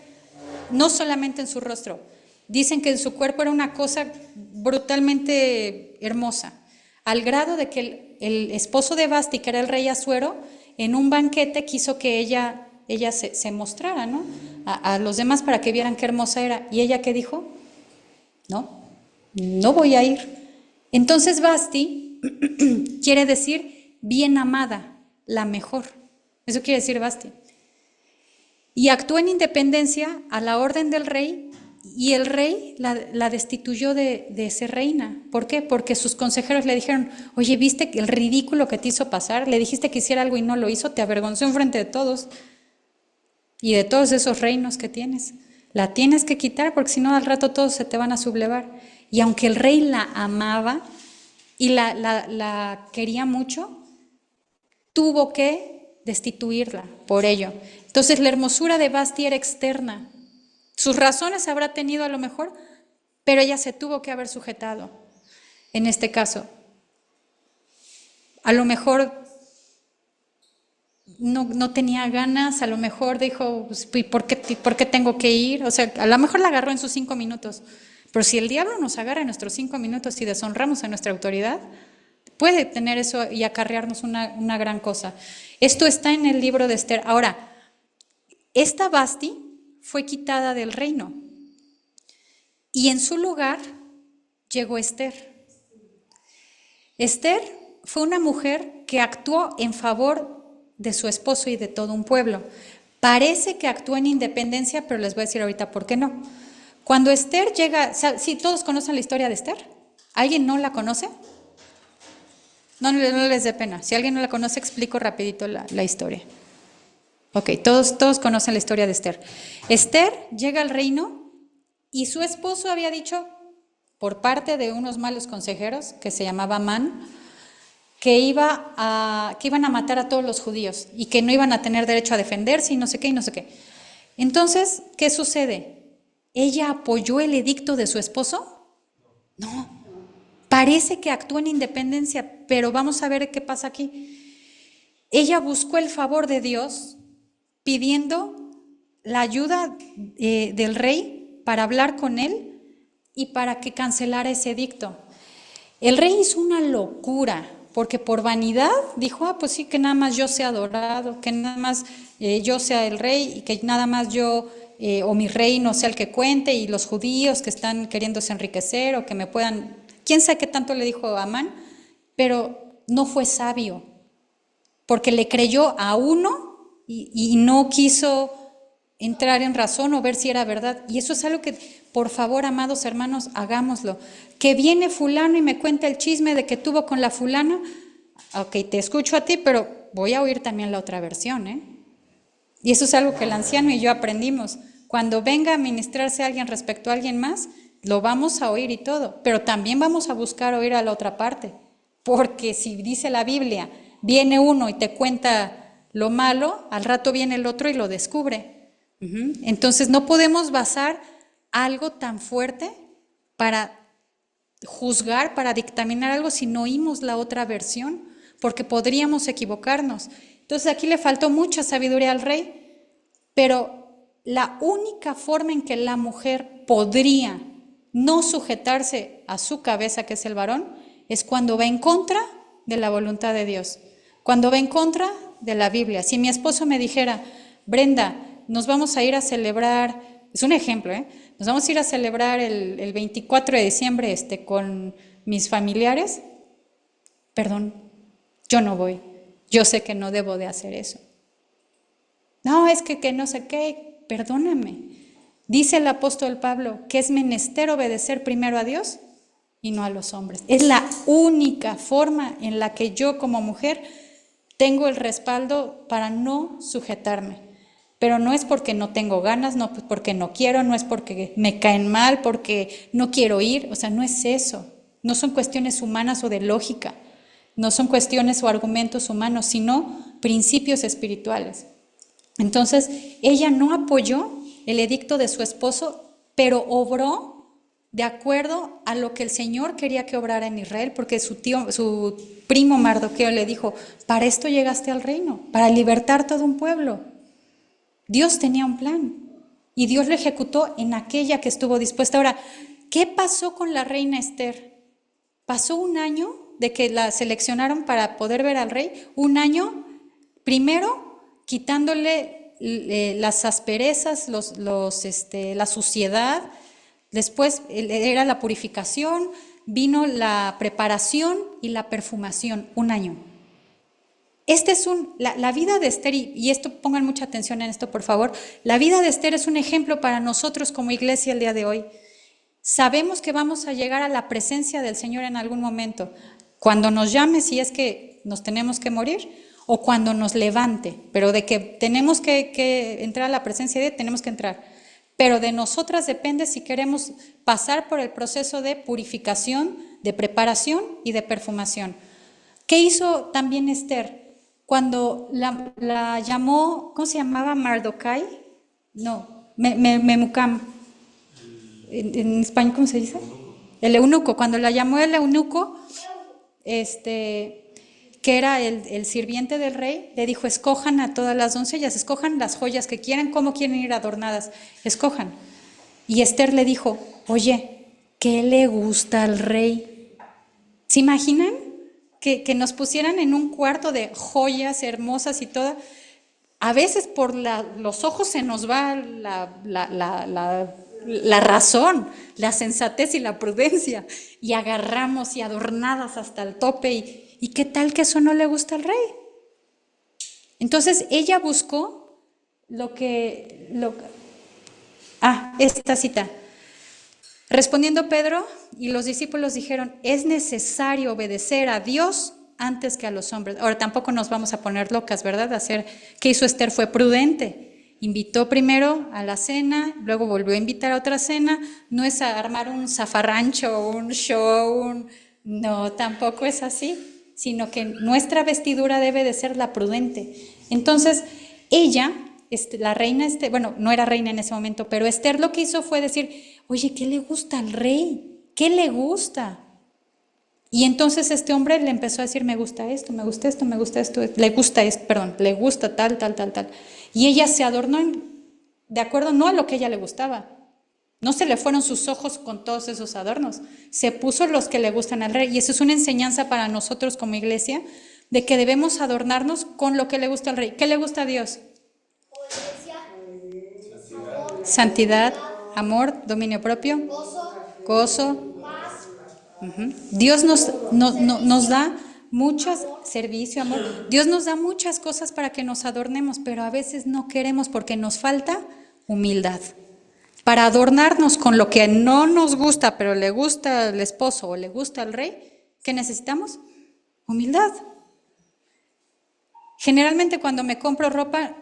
no solamente en su rostro. Dicen que en su cuerpo era una cosa brutalmente hermosa, al grado de que el esposo de Basti, que era el rey Asuero, en un banquete quiso que ella se mostrara, ¿no? A los demás para que vieran qué hermosa era. ¿Y ella qué dijo? No voy a ir. Entonces Basti quiere decir bien amada, la mejor. Eso quiere decir Basti. Y actuó en independencia a la orden del rey y el rey la destituyó de ser reina. ¿Por qué? Porque sus consejeros le dijeron, oye, ¿viste el ridículo que te hizo pasar? Le dijiste que hiciera algo y no lo hizo, te avergonzó enfrente de todos y de todos esos reinos que tienes. La tienes que quitar porque si no al rato todos se te van a sublevar. Y aunque el rey la amaba y la quería mucho, tuvo que destituirla por ello. Entonces la hermosura de Basti era externa. Sus razones habrá tenido a lo mejor, pero ella se tuvo que haber sujetado. En este caso, a lo mejor no tenía ganas, a lo mejor dijo, pues, ¿por qué tengo que ir? O sea, a lo mejor la agarró en sus 5 minutos. Pero si el diablo nos agarra en nuestros 5 minutos y deshonramos a nuestra autoridad, puede tener eso y acarrearnos una gran cosa. Esto está en el libro de Esther. Ahora, esta Basti fue quitada del reino y en su lugar llegó Esther. Esther fue una mujer que actuó en favor de su esposo y de todo un pueblo. Parece que actuó en independencia, pero les voy a decir ahorita por qué no. Cuando Esther llega, ¿sí todos conocen la historia de Esther? ¿Alguien no la conoce? No les dé pena. Si alguien no la conoce, explico rapidito la historia. Ok, todos conocen la historia de Esther. Esther llega al reino y su esposo había dicho, por parte de unos malos consejeros, que se llamaba Amán, que iban a matar a todos los judíos y que no iban a tener derecho a defenderse y no sé qué y no sé qué. Entonces, ¿qué sucede? ¿Ella apoyó el edicto de su esposo? No. Parece que actuó en independencia, pero vamos a ver qué pasa aquí. Ella buscó el favor de Dios pidiendo la ayuda del rey para hablar con él y para que cancelara ese edicto. El rey hizo una locura, porque por vanidad dijo, pues sí, que nada más yo sea adorado, que nada más yo sea el rey y que nada más yo o mi reino sea el que cuente, y los judíos que están queriéndose enriquecer o que me puedan, quién sabe qué tanto le dijo a Amán, pero no fue sabio, porque le creyó a uno y no quiso entrar en razón o ver si era verdad. Y eso es algo que, por favor, amados hermanos, hagámoslo. Que viene fulano y me cuenta el chisme de que tuvo con la fulana, ok, te escucho a ti, pero voy a oír también la otra versión, ¿eh? Y eso es algo que el anciano y yo aprendimos. Cuando venga a ministrarse a alguien respecto a alguien más, lo vamos a oír y todo, pero también vamos a buscar oír a la otra parte, porque si dice la Biblia, viene uno y te cuenta lo malo, al rato viene el otro y lo descubre. Entonces no podemos basar algo tan fuerte para juzgar, para dictaminar algo si no oímos la otra versión, porque podríamos equivocarnos. Entonces aquí le faltó mucha sabiduría al rey, pero la única forma en que la mujer podría no sujetarse a su cabeza, que es el varón, es cuando va en contra de la voluntad de Dios, cuando va en contra de la Biblia. Si mi esposo me dijera, Brenda, nos vamos a ir a celebrar, es un ejemplo, nos vamos a ir a celebrar el 24 de diciembre con mis familiares, perdón, yo no voy, yo sé que no debo de hacer eso. No, es que no sé qué, perdóname. Dice el apóstol Pablo que es menester obedecer primero a Dios y no a los hombres. Es la única forma en la que yo como mujer tengo el respaldo para no sujetarme. Pero no es porque no tengo ganas, no es porque no quiero, no es porque me caen mal, porque no quiero ir, o sea, no es eso. No son cuestiones humanas o de lógica, no son cuestiones o argumentos humanos, sino principios espirituales. Entonces, ella no apoyó el edicto de su esposo, pero obró de acuerdo a lo que el Señor quería que obrara en Israel, porque su primo Mardoqueo le dijo, para esto llegaste al reino, para libertar todo un pueblo. Dios tenía un plan y Dios lo ejecutó en aquella que estuvo dispuesta. Ahora, ¿qué pasó con la reina Esther? Pasó un año de que la seleccionaron para poder ver al rey, un año, primero quitándole las asperezas, la suciedad, después era la purificación, vino la preparación y la perfumación, un año. La vida de Esther, y esto, pongan mucha atención en esto, por favor, la vida de Esther es un ejemplo para nosotros como iglesia el día de hoy. Sabemos que vamos a llegar a la presencia del Señor en algún momento, cuando nos llame, si es que nos tenemos que morir, o cuando nos levante, pero de que tenemos que entrar a la presencia de Él, tenemos que entrar. Pero de nosotras depende si queremos pasar por el proceso de purificación, de preparación y de perfumación. ¿Qué hizo también Esther? Cuando la llamó, ¿cómo se llamaba? Mardokai, no, Memucam, en español, ¿cómo se dice? El eunuco, cuando la llamó el eunuco, que era el sirviente del rey, le dijo, escojan a todas las doncellas, escojan las joyas que quieran, cómo quieren ir adornadas, escojan. Y Esther le dijo, oye, ¿qué le gusta al rey? ¿Se imaginan? Que nos pusieran en un cuarto de joyas hermosas y todo. A veces por los ojos se nos va la razón, la sensatez y la prudencia, y agarramos y adornadas hasta el tope, y ¿qué tal que eso no le gusta al rey? Entonces ella buscó esta cita. Respondiendo Pedro y los discípulos dijeron, es necesario obedecer a Dios antes que a los hombres. Ahora tampoco nos vamos a poner locas, ¿verdad? ¿Qué hizo Esther? Fue prudente. Invitó primero a la cena, luego volvió a invitar a otra cena. No es a armar un zafarrancho, un show, no, tampoco es así, sino que nuestra vestidura debe de ser la prudente. Entonces, ella, la reina, bueno, no era reina en ese momento, pero Esther lo que hizo fue decir, oye, ¿qué le gusta al rey? ¿Qué le gusta? Y entonces este hombre le empezó a decir, me gusta esto, me gusta esto, me gusta esto, le gusta tal. Y ella se adornó de acuerdo no a lo que a ella le gustaba. No se le fueron sus ojos con todos esos adornos. Se puso los que le gustan al rey. Y eso es una enseñanza para nosotros como iglesia, de que debemos adornarnos con lo que le gusta al rey. ¿Qué le gusta a Dios? Obediencia, amor, Santidad, amor, dominio propio, gozo, gozo. paz, Dios nos da muchos servicio, amor. Dios nos da muchas cosas para que nos adornemos, pero a veces no queremos porque nos falta humildad. Para adornarnos con lo que no nos gusta, pero le gusta al esposo o le gusta al rey, ¿qué necesitamos? Humildad. Generalmente cuando me compro ropa,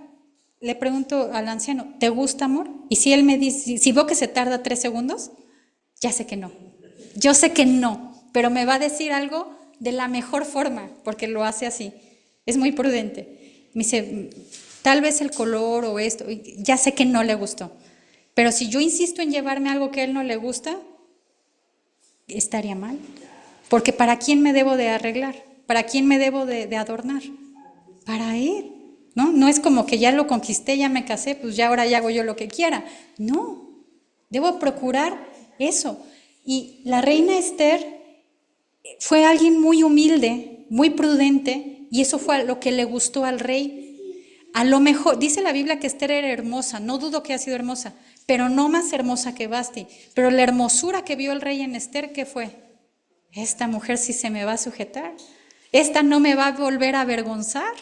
le pregunto al anciano, ¿te gusta, amor? Y si él me dice, si veo que se tarda 3 segundos, ya sé que no. Yo sé que no, pero me va a decir algo de la mejor forma, porque lo hace así. Es muy prudente. Me dice, tal vez el color o esto, ya sé que no le gustó. Pero si yo insisto en llevarme algo que a él no le gusta, estaría mal. Porque ¿para quién me debo de arreglar? ¿Para quién me debo de adornar? Para él, ¿no? No es como que ya lo conquisté, ya me casé, pues ya ahora ya hago yo lo que quiera. No, debo procurar eso. Y la reina Esther fue alguien muy humilde, muy prudente, y eso fue lo que le gustó al rey. A lo mejor, dice la Biblia que Esther era hermosa, no dudo que haya sido hermosa, pero no más hermosa que Vasti. Pero la hermosura que vio el rey en Esther, ¿qué fue? Esta mujer sí se me va a sujetar, esta no me va a volver a avergonzar,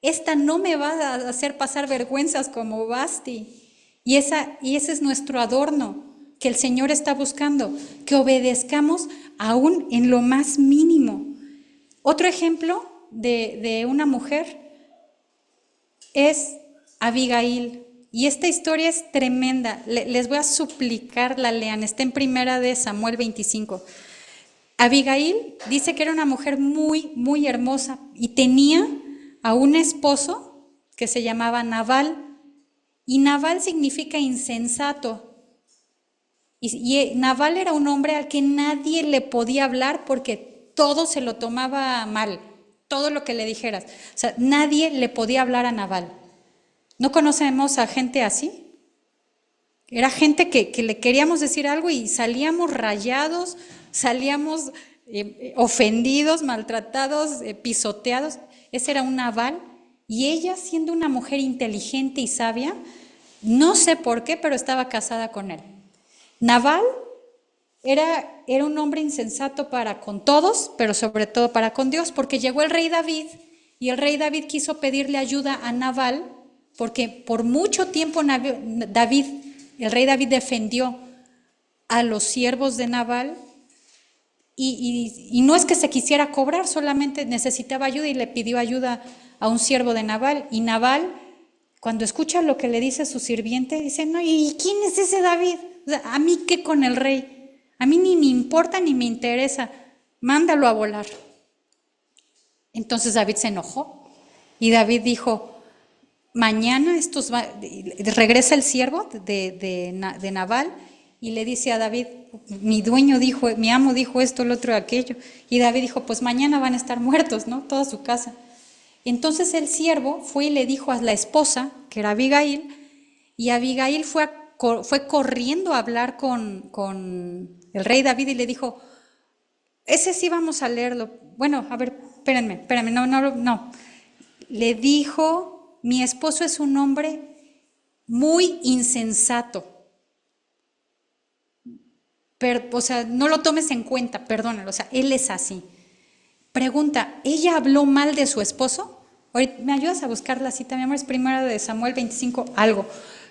esta no me va a hacer pasar vergüenzas como Vasti. Y ese es nuestro adorno que el Señor está buscando, que obedezcamos aún en lo más mínimo. Otro ejemplo de una mujer es Abigail. Y esta historia es tremenda. Les voy a suplicar la lean. Está en Primera de Samuel 25. Abigail dice que era una mujer muy, muy hermosa y tenía a un esposo que se llamaba Nabal. Y Nabal significa insensato. Y Nabal era un hombre al que nadie le podía hablar porque todo se lo tomaba mal, todo lo que le dijeras. O sea, nadie le podía hablar a Nabal. ¿No conocemos a gente así? Era gente que le queríamos decir algo y salíamos rayados, salíamos ofendidos, maltratados, pisoteados. Ese era un Nabal. Y ella, siendo una mujer inteligente y sabia, no sé por qué, pero estaba casada con él. Nabal era un hombre insensato para con todos, pero sobre todo para con Dios, porque llegó el rey David y el rey David quiso pedirle ayuda a Nabal, porque por mucho tiempo el rey David defendió a los siervos de Nabal y no es que se quisiera cobrar, solamente necesitaba ayuda y le pidió ayuda a un siervo de Nabal. Y Nabal, cuando escucha lo que le dice su sirviente, dice, no, ¿y quién es ese David? O sea, ¿a mí qué con el rey? A mí ni me importa ni me interesa, mándalo a volar. Entonces David se enojó y David dijo, mañana regresa el siervo de Nabal y le dice a David, mi dueño dijo, mi amo dijo esto, lo otro, aquello. Y David dijo, pues mañana van a estar muertos, ¿no? Toda su casa. Entonces el siervo fue y le dijo a la esposa, que era Abigail, y Abigail fue corriendo a hablar con el rey David y le dijo, ese sí vamos a leerlo. Bueno, a ver, espérenme, no. Le dijo, mi esposo es un hombre muy insensato. O sea, no lo tomes en cuenta, perdónalo, o sea, él es así. Pregunta, ¿ella habló mal de su esposo? Ahorita, ¿me ayudas a buscar la cita, mi amor? Es primera de Samuel 25, algo.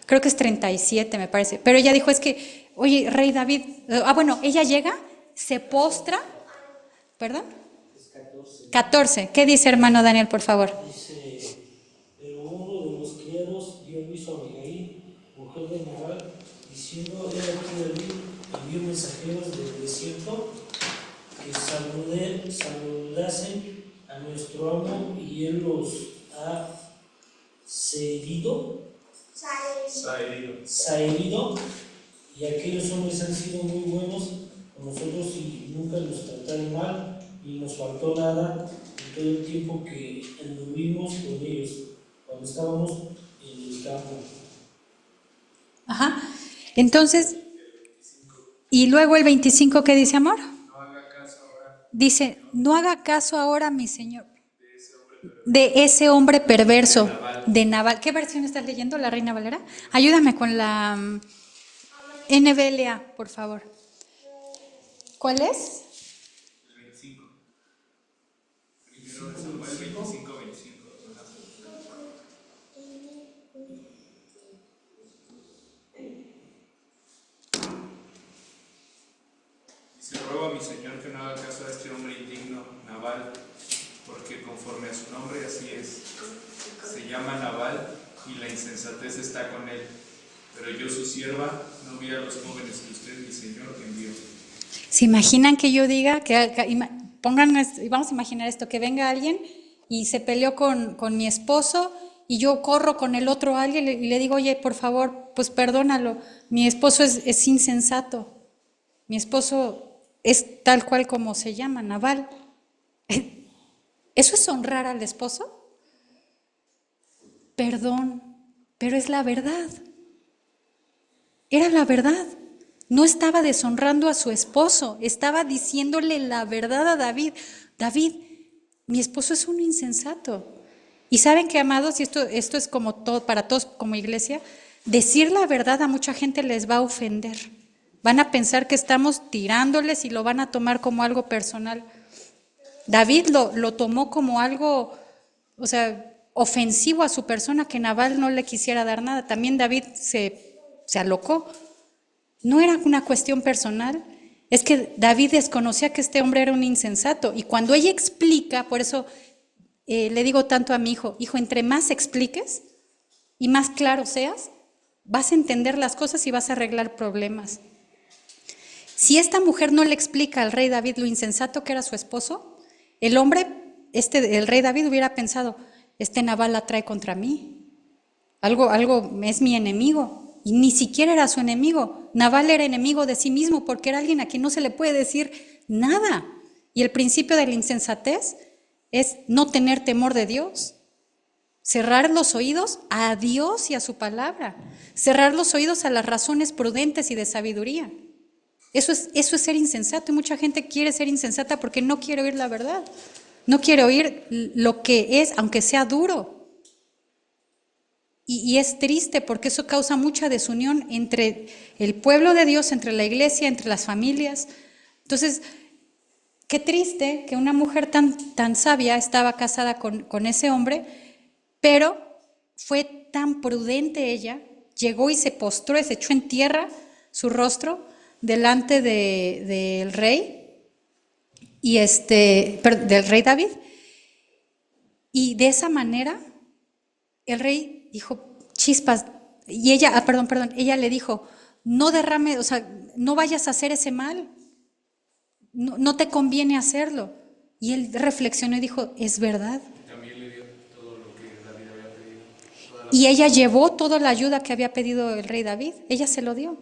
Creo que es 37, me parece. Pero ella dijo, es que, oye, rey David, bueno, ella llega, se postra, ¿perdón? 14. ¿Qué dice, hermano Daniel, por favor? Dice, pero uno de los criados dio aviso a Abigail, mujer de Nabal, diciendo, he aquí David envió mensajeros del desierto que saludasen a nuestro amo y él los ha saherido, y aquellos hombres han sido muy buenos con nosotros y nunca nos trataron mal, ni nos faltó nada en todo el tiempo que anduvimos con ellos, cuando estábamos en el campo. Ajá. Entonces, y luego el 25, ¿qué dice, amor? Dice, no haga caso ahora, mi Señor, de ese hombre perverso, de Nabal. ¿Qué versión estás leyendo, la Reina Valera? Ayúdame con la NBLA, por favor. ¿Cuál es? Se ruego a mi Señor que no haga caso a este hombre indigno, Nabal, porque conforme a su nombre así es. Se llama Nabal y la insensatez está con él. Pero yo, su sierva, no vi a los jóvenes que usted, mi Señor, envió. ¿Se imaginan que yo diga, vamos a imaginar esto, que venga alguien y se peleó con mi esposo y yo corro con el otro alguien y le digo, oye, por favor, pues perdónalo, mi esposo es insensato, mi esposo es tal cual como se llama, Nabal. ¿Eso es honrar al esposo? Perdón, pero es la verdad. Era la verdad. No estaba deshonrando a su esposo, estaba diciéndole la verdad a David. David, mi esposo es un insensato. Y saben que, amados, y esto es como todo, para todos como iglesia, decir la verdad a mucha gente les va a ofender. Van a pensar que estamos tirándoles y lo van a tomar como algo personal. David lo tomó como algo, o sea, ofensivo a su persona, que Nabal no le quisiera dar nada. También David se alocó. No era una cuestión personal, es que David desconocía que este hombre era un insensato. Y cuando ella explica, por eso le digo tanto a mi hijo, entre más expliques y más claro seas, vas a entender las cosas y vas a arreglar problemas. Si esta mujer no le explica al rey David lo insensato que era su esposo, el rey David hubiera pensado, este Nabal la trae contra mí, algo es mi enemigo. Y ni siquiera era su enemigo. Nabal era enemigo de sí mismo porque era alguien a quien no se le puede decir nada. Y el principio de la insensatez es no tener temor de Dios. Cerrar los oídos a Dios y a su palabra. Cerrar los oídos a las razones prudentes y de sabiduría. Eso es ser insensato. Y mucha gente quiere ser insensata porque no quiere oír la verdad. No quiere oír lo que es, aunque sea duro. Y es triste porque eso causa mucha desunión entre el pueblo de Dios, entre la iglesia, entre las familias. Entonces, qué triste que una mujer tan sabia estaba casada con ese hombre, pero fue tan prudente ella, llegó y se postró y se echó en tierra su rostro delante del rey, del rey David. Y de esa manera, el rey dijo, chispas, y ella, ella le dijo, no derrame, o sea, no vayas a hacer ese mal, no te conviene hacerlo. Y él reflexionó y dijo, es verdad. También le dio todo lo que David había pedido. Y ella llevó toda la ayuda que había pedido el rey David, ella se lo dio.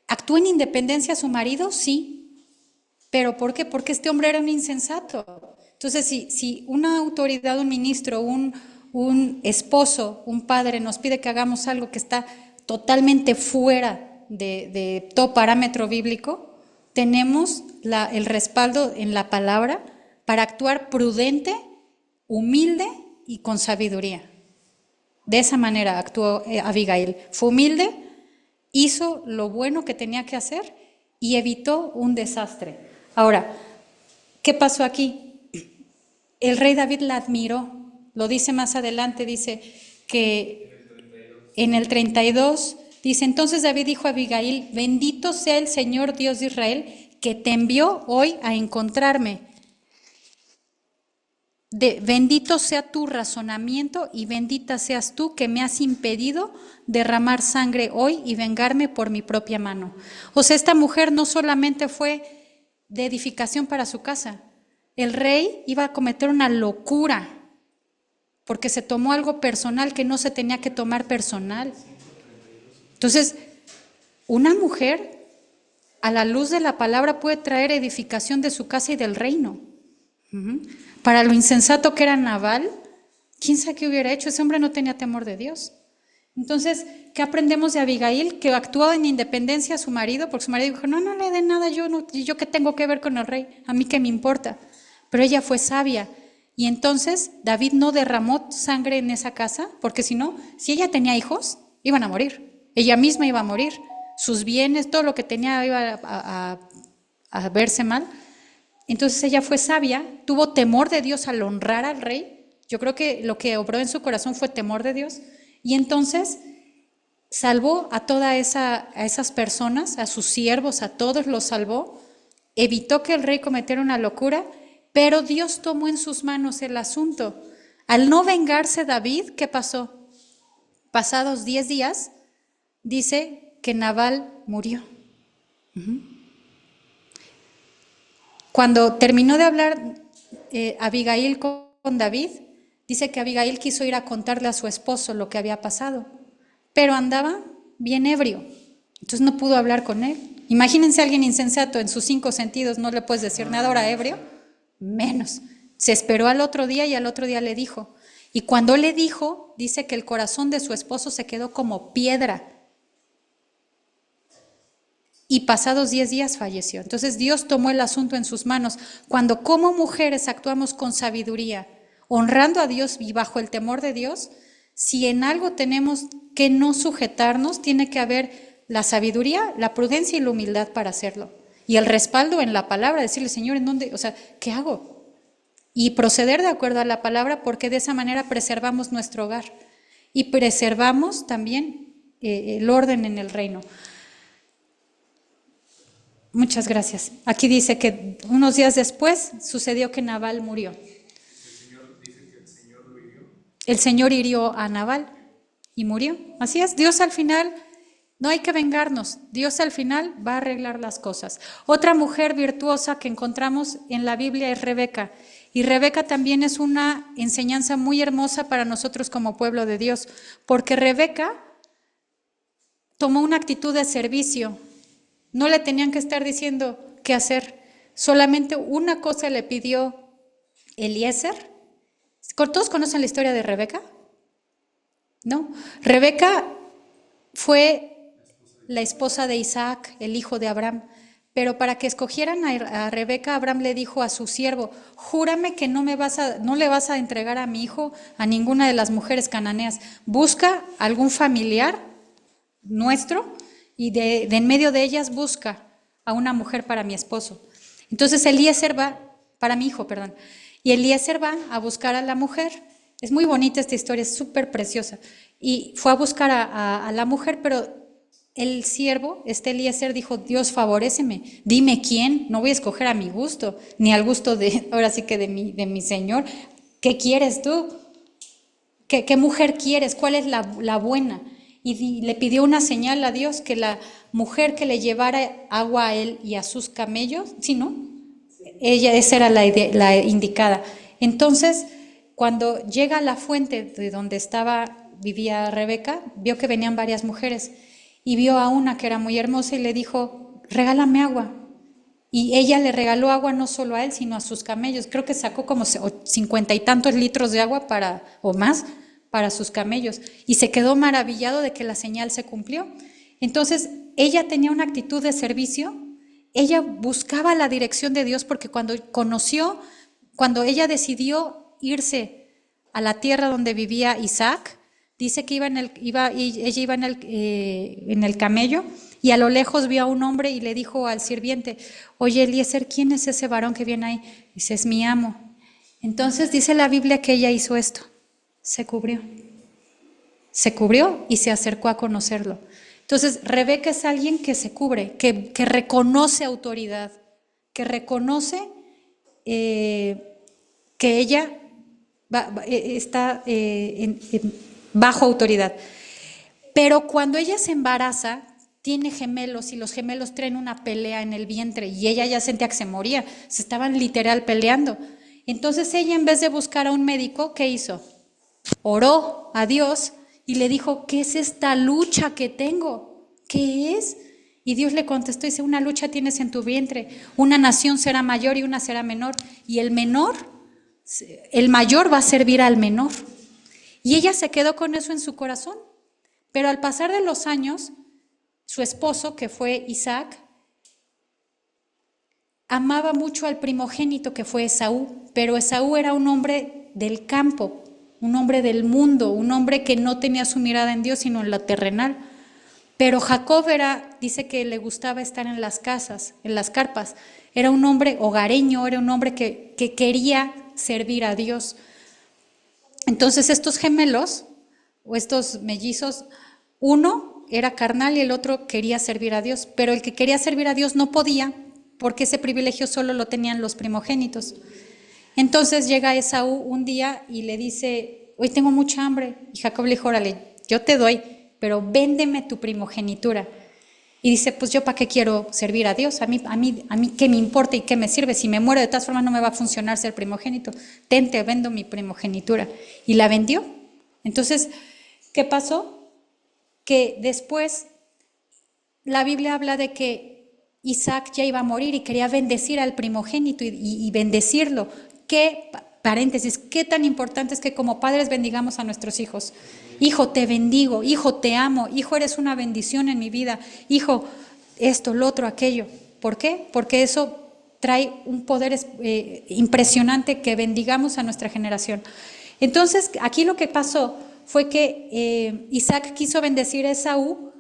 ¿Actuó en independencia a su marido? Sí. ¿Pero por qué? Porque este hombre era un insensato. Entonces, si una autoridad, un ministro, un esposo, un padre nos pide que hagamos algo que está totalmente fuera de todo parámetro bíblico, tenemos el respaldo en la palabra para actuar prudente, humilde y con sabiduría. De esa manera actuó Abigail. Fue humilde, hizo lo bueno que tenía que hacer y evitó un desastre. Ahora, ¿qué pasó aquí? El rey David la admiró. Lo dice más adelante, dice que en el 32, dice, entonces David dijo a Abigail, bendito sea el Señor Dios de Israel, que te envió hoy a encontrarme. Bendito sea tu razonamiento y bendita seas tú que me has impedido derramar sangre hoy y vengarme por mi propia mano. O sea, esta mujer no solamente fue de edificación para su casa, el rey iba a cometer una locura porque se tomó algo personal que no se tenía que tomar personal. Entonces, una mujer a la luz de la palabra puede traer edificación de su casa y del reino. Para lo insensato que era Nabal, ¿quién sabe qué hubiera hecho? Ese hombre no tenía temor de Dios. Entonces, ¿qué aprendemos de Abigail? Que actuó en independencia a su marido, porque su marido dijo, no, no le den nada, yo qué tengo que ver con el rey, a mí qué me importa. Pero ella fue sabia. Y entonces David no derramó sangre en esa casa, porque si no, si ella tenía hijos, iban a morir. Ella misma iba a morir. Sus bienes, todo lo que tenía iba a verse mal. Entonces ella fue sabia, tuvo temor de Dios al honrar al rey. Yo creo que lo que obró en su corazón fue temor de Dios. Y entonces salvó a a esas personas, a sus siervos, a todos los salvó. Evitó que el rey cometiera una locura, pero Dios tomó en sus manos el asunto. Al no vengarse David, ¿qué pasó? Pasados 10 días, dice que Nabal murió. Cuando terminó de hablar Abigail con David, dice que Abigail quiso ir a contarle a su esposo lo que había pasado, pero andaba bien ebrio, entonces no pudo hablar con él. Imagínense a alguien insensato en sus 5 sentidos, no le puedes decir nada, ahora ebrio, menos. Se esperó al otro día y al otro día le dijo. Y cuando le dijo, dice que el corazón de su esposo se quedó como piedra. Y pasados 10 días falleció. Entonces Dios tomó el asunto en sus manos. Cuando como mujeres actuamos con sabiduría, honrando a Dios y bajo el temor de Dios, si en algo tenemos que no sujetarnos, tiene que haber la sabiduría, la prudencia y la humildad para hacerlo. Y el respaldo en la palabra, decirle, Señor, ¿en dónde? O sea, ¿qué hago? Y proceder de acuerdo a la palabra, porque de esa manera preservamos nuestro hogar y preservamos también el orden en el reino. Muchas gracias. Aquí dice que unos días después sucedió que Nabal murió. El Señor dice que el Señor lo hirió. El Señor hirió a Nabal y murió. Así es, Dios al final, no hay que vengarnos, Dios al final va a arreglar las cosas. Otra mujer virtuosa que encontramos en la Biblia es Rebeca. Y Rebeca también es una enseñanza muy hermosa para nosotros como pueblo de Dios, porque Rebeca tomó una actitud de servicio. No le tenían que estar diciendo qué hacer. Solamente una cosa le pidió Eliezer. ¿Todos conocen la historia de Rebeca? ¿No? Rebeca fue la esposa de Isaac, el hijo de Abraham. Pero para que escogieran a Rebeca, Abraham le dijo a su siervo, júrame que no le vas a entregar a mi hijo a ninguna de las mujeres cananeas. Busca algún familiar nuestro y de en medio de ellas busca a una mujer para mi esposo. Entonces Eliezer va, para mi hijo, perdón, y Eliezer va a buscar a la mujer. Es muy bonita esta historia, es súper preciosa. Y fue a buscar a la mujer, pero el siervo, Eliezer, dijo, Dios, favoréceme, dime quién, no voy a escoger a mi gusto, ni al gusto de, ahora sí que de mi Señor. ¿Qué quieres tú? ¿Qué mujer quieres? ¿Cuál es la buena? Y le pidió una señal a Dios, que la mujer que le llevara agua a él y a sus camellos, ¿sí, no? Esa era la indicada. Entonces, cuando llega a la fuente de donde vivía Rebeca, vio que venían varias mujeres y vio a una que era muy hermosa y le dijo, regálame agua. Y ella le regaló agua no solo a él, sino a sus camellos. Creo que sacó como 50 y tantos litros de agua o más para sus camellos, y se quedó maravillado de que la señal se cumplió. Entonces, ella tenía una actitud de servicio, ella buscaba la dirección de Dios, porque cuando ella decidió irse a la tierra donde vivía Isaac, dice que ella iba en el camello, y a lo lejos vio a un hombre y le dijo al sirviente, oye, Eliezer, ¿quién es ese varón que viene ahí? Dice, es mi amo. Entonces dice la Biblia que ella hizo esto. Se cubrió y se acercó a conocerlo. Entonces, Rebeca es alguien que se cubre, que reconoce autoridad, que reconoce que ella está bajo autoridad. Pero cuando ella se embaraza, tiene gemelos y los gemelos traen una pelea en el vientre y ella ya sentía que se moría, se estaban literal peleando. Entonces ella, en vez de buscar a un médico, ¿qué hizo? Oró a Dios y le dijo, ¿qué es esta lucha que tengo? ¿Qué es? Y Dios le contestó, dice, una lucha tienes en tu vientre, una nación será mayor y una será menor, y el mayor va a servir al menor. Y ella se quedó con eso en su corazón, Pero al pasar de los años, su esposo, que fue Isaac, amaba mucho al primogénito, que fue Esaú, pero Esaú era un hombre del campo, un hombre del mundo, un hombre que no tenía su mirada en Dios, sino en lo terrenal. Pero Jacob dice que le gustaba estar en las casas, en las carpas. Era un hombre hogareño, era un hombre que quería servir a Dios. Entonces estos gemelos, o estos mellizos, uno era carnal y el otro quería servir a Dios, pero el que quería servir a Dios no podía, porque ese privilegio solo lo tenían los primogénitos. Entonces llega Esaú un día y le dice, hoy tengo mucha hambre. Y Jacob le dijo, órale, yo te doy, pero véndeme tu primogenitura. Y dice, pues yo para qué quiero servir a Dios, a mí qué me importa y qué me sirve, si me muero de todas formas no me va a funcionar ser primogénito, te vendo mi primogenitura. Y la vendió. Entonces, ¿qué pasó? Que después la Biblia habla de que Isaac ya iba a morir y quería bendecir al primogénito y bendecirlo. Paréntesis, qué tan importante es que como padres bendigamos a nuestros hijos. Hijo, te bendigo, hijo, te amo, hijo, eres una bendición en mi vida, hijo, esto, lo otro, aquello. ¿Por qué? Porque eso trae un poder impresionante, que bendigamos a nuestra generación. Entonces, aquí lo que pasó fue que Isaac quiso bendecir a Esaú,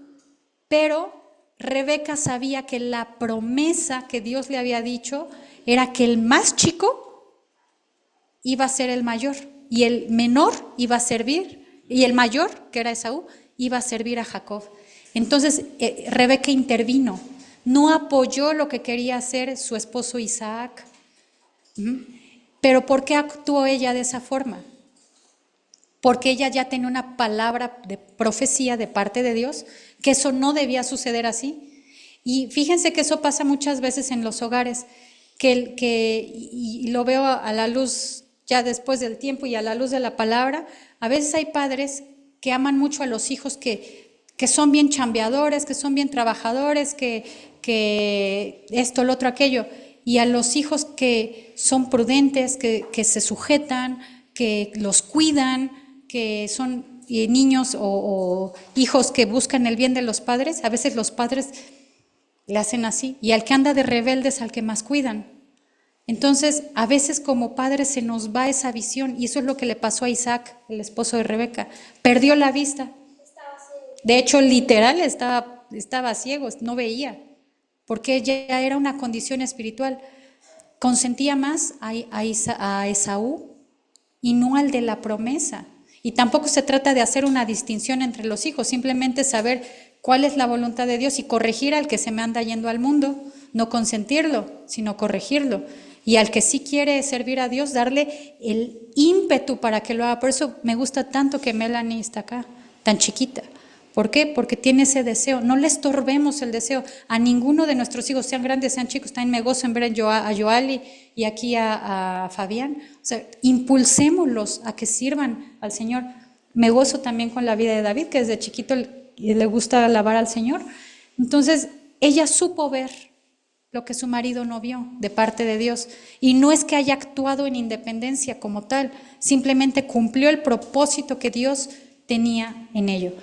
pero Rebeca sabía que la promesa que Dios le había dicho era que el más chico iba a ser el mayor y el menor iba a servir, y el mayor, que era Esaú, iba a servir a Jacob. Entonces Rebeca intervino, no apoyó lo que quería hacer su esposo Isaac. Pero ¿por qué actuó ella de esa forma? Porque ella ya tenía una palabra de profecía de parte de Dios, que eso no debía suceder así. Y fíjense que eso pasa muchas veces en los hogares, y lo veo a la luz ya después del tiempo y a la luz de la palabra. A veces hay padres que aman mucho a los hijos, que son bien chambeadores, que son bien trabajadores, que esto, lo otro, aquello, y a los hijos que son prudentes, que se sujetan, que los cuidan, que son niños o hijos que buscan el bien de los padres. A veces los padres le hacen así, y al que anda de rebelde es al que más cuidan. Entonces, a veces como padres se nos va esa visión, y eso es lo que le pasó a Isaac, el esposo de Rebeca. Perdió la vista. De hecho, literal, estaba ciego, no veía, porque ya era una condición espiritual. Consentía más a Esaú y no al de la promesa. Y tampoco se trata de hacer una distinción entre los hijos, simplemente saber cuál es la voluntad de Dios y corregir al que se me anda yendo al mundo, no consentirlo, sino corregirlo. Y al que sí quiere servir a Dios, darle el ímpetu para que lo haga. Por eso me gusta tanto que Melanie está acá, tan chiquita. ¿Por qué? Porque tiene ese deseo. No le estorbemos el deseo a ninguno de nuestros hijos, sean grandes, sean chicos. También me gozo en ver a Joali y aquí a Fabián. O sea, impulsémoslos a que sirvan al Señor. Me gozo también con la vida de David, que desde chiquito le gusta alabar al Señor. Entonces, ella supo ver lo que su marido no vio de parte de Dios. Y no es que haya actuado en independencia como tal, simplemente cumplió el propósito que Dios tenía en ello.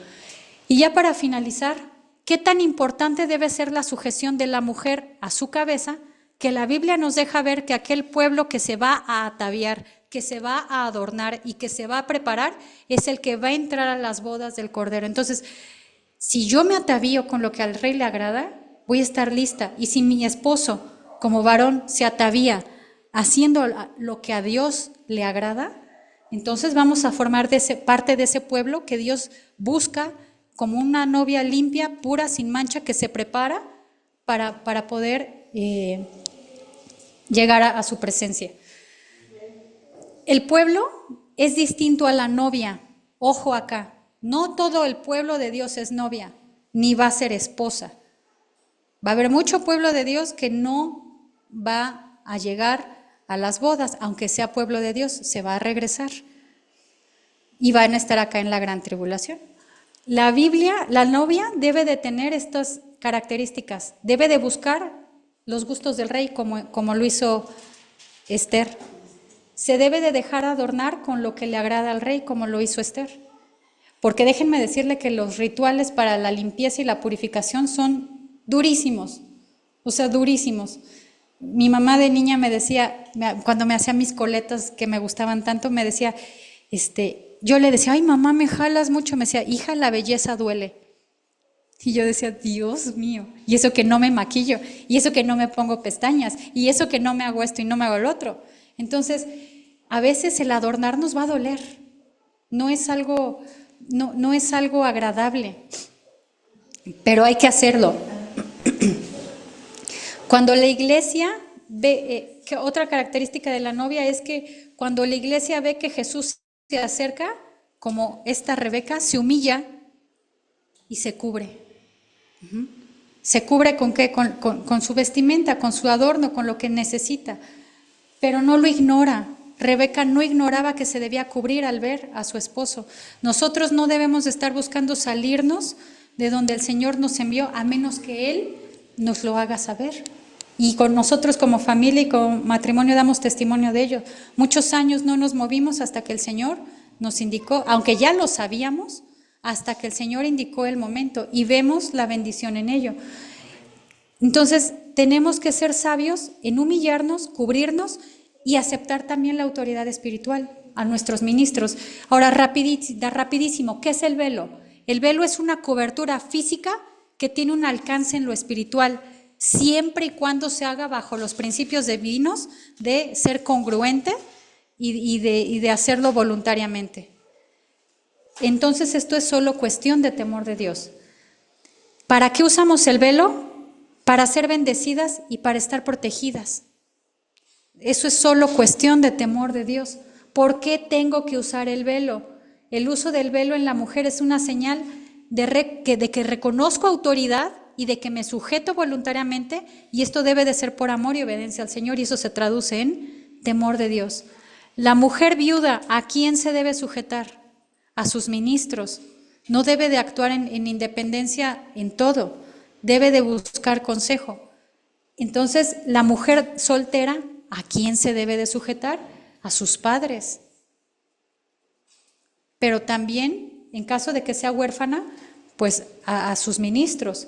Y ya para finalizar, ¿qué tan importante debe ser la sujeción de la mujer a su cabeza? Que la Biblia nos deja ver que aquel pueblo que se va a ataviar, que se va a adornar y que se va a preparar, es el que va a entrar a las bodas del Cordero. Entonces, si yo me atavío con lo que al rey le agrada, voy a estar lista. Y si mi esposo, como varón, se atavía haciendo lo que a Dios le agrada, entonces vamos a formar parte de ese pueblo que Dios busca como una novia limpia, pura, sin mancha, que se prepara para poder llegar a su presencia. El pueblo es distinto a la novia. Ojo acá, no todo el pueblo de Dios es novia, ni va a ser esposa. Va a haber mucho pueblo de Dios que no va a llegar a las bodas, aunque sea pueblo de Dios, se va a regresar y van a estar acá en la gran tribulación. La Biblia, la novia debe de tener estas características, debe de buscar los gustos del rey como lo hizo Esther. Se debe de dejar adornar con lo que le agrada al rey, como lo hizo Esther. porque déjenme decirle que los rituales para la limpieza y la purificación son durísimos, o sea, durísimos. Mi mamá de niña me decía, cuando me hacía mis coletas que me gustaban tanto, me decía, yo le decía, ay mamá, me jalas mucho, me decía, hija, la belleza duele. Y yo decía, Dios mío, y eso que no me maquillo, y eso que no me pongo pestañas, y eso que no me hago esto y no me hago el otro. Entonces, a veces el adornar nos va a doler, no es algo agradable, pero hay que hacerlo. Cuando la iglesia ve, que otra característica de la novia es que cuando la iglesia ve que Jesús se acerca, como esta Rebeca, se humilla y se cubre. ¿Se cubre con qué? Con su vestimenta, con su adorno, con lo que necesita, pero no lo ignora. Rebeca no ignoraba que se debía cubrir al ver a su esposo. Nosotros no debemos estar buscando salirnos de donde el Señor nos envió, a menos que Él nos lo haga saber. Y con nosotros como familia y como matrimonio damos testimonio de ello. Muchos años no nos movimos hasta que el Señor nos indicó, aunque ya lo sabíamos, hasta que el Señor indicó el momento y vemos la bendición en ello. Entonces, tenemos que ser sabios en humillarnos, cubrirnos y aceptar también la autoridad espiritual a nuestros ministros. Ahora, rapidísimo, ¿qué es el velo? El velo es una cobertura física que tiene un alcance en lo espiritual, siempre y cuando se haga bajo los principios divinos de ser congruente y de hacerlo voluntariamente. Entonces esto es solo cuestión de temor de Dios. ¿Para qué usamos el velo? Para ser bendecidas y para estar protegidas. Eso es solo cuestión de temor de Dios. ¿Por qué tengo que usar el velo? El uso del velo en la mujer es una señal de que reconozco autoridad y de que me sujeto voluntariamente, y esto debe de ser por amor y obediencia al Señor, y eso se traduce en temor de Dios. La mujer viuda, ¿a quién se debe sujetar? A sus ministros. No debe de actuar en independencia en todo, debe de buscar consejo. Entonces, la mujer soltera, ¿a quién se debe de sujetar? A sus padres. Pero también, en caso de que sea huérfana, pues a sus ministros.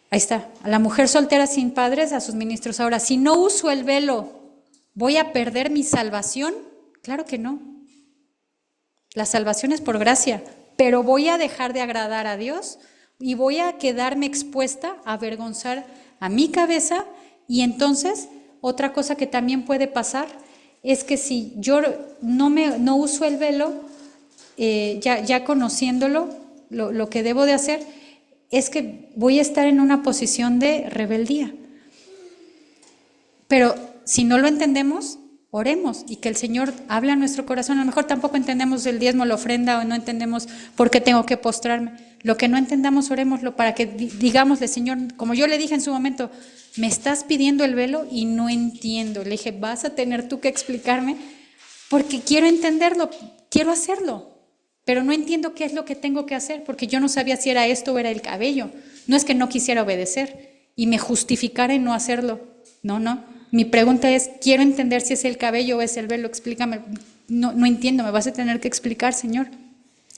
Ahí está, a la mujer soltera sin padres, a sus ministros. Ahora, si no uso el velo, ¿voy a perder mi salvación? Claro que no. La salvación es por gracia, pero voy a dejar de agradar a Dios y voy a quedarme expuesta a avergonzar a mi cabeza. Y entonces, otra cosa que también puede pasar es que si yo no uso el velo, ya conociéndolo, lo que debo de hacer es que voy a estar en una posición de rebeldía. Pero si no lo entendemos, oremos y que el Señor hable a nuestro corazón. A lo mejor tampoco entendemos el diezmo, la ofrenda, o no entendemos por qué tengo que postrarme. Lo que no entendamos, orémoslo para que digámosle, Señor, como yo le dije en su momento, me estás pidiendo el velo y no entiendo. Le dije, vas a tener tú que explicarme porque quiero entenderlo, quiero hacerlo, pero no entiendo qué es lo que tengo que hacer porque yo no sabía si era esto o era el cabello. No es que no quisiera obedecer y me justificara en no hacerlo. No. Mi pregunta es, quiero entender si es el cabello o es el velo, explícame. No entiendo, me vas a tener que explicar, Señor.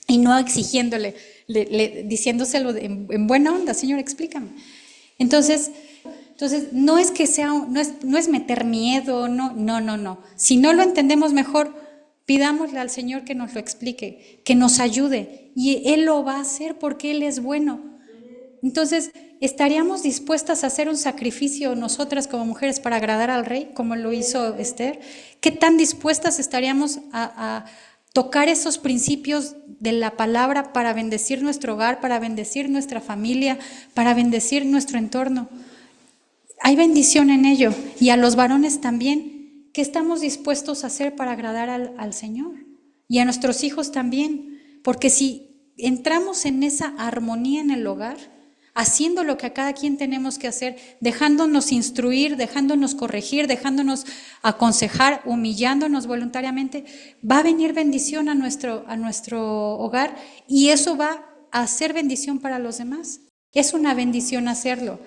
Y no exigiéndole, diciéndoselo en buena onda, Señor, explícame. Entonces no es que sea, no es meter miedo, no. Si no lo entendemos mejor, pidámosle al Señor que nos lo explique, que nos ayude. Y Él lo va a hacer porque Él es bueno. Entonces, ¿estaríamos dispuestas a hacer un sacrificio nosotras como mujeres para agradar al Rey, como lo hizo Esther? ¿Qué tan dispuestas estaríamos a tocar esos principios de la palabra para bendecir nuestro hogar, para bendecir nuestra familia, para bendecir nuestro entorno? Hay bendición en ello. Y a los varones también. ¿Qué estamos dispuestos a hacer para agradar al Señor? Y a nuestros hijos también. Porque si entramos en esa armonía en el hogar, haciendo lo que a cada quien tenemos que hacer, dejándonos instruir, dejándonos corregir, dejándonos aconsejar, humillándonos voluntariamente, va a venir bendición a nuestro hogar y eso va a ser bendición para los demás. Es una bendición hacerlo,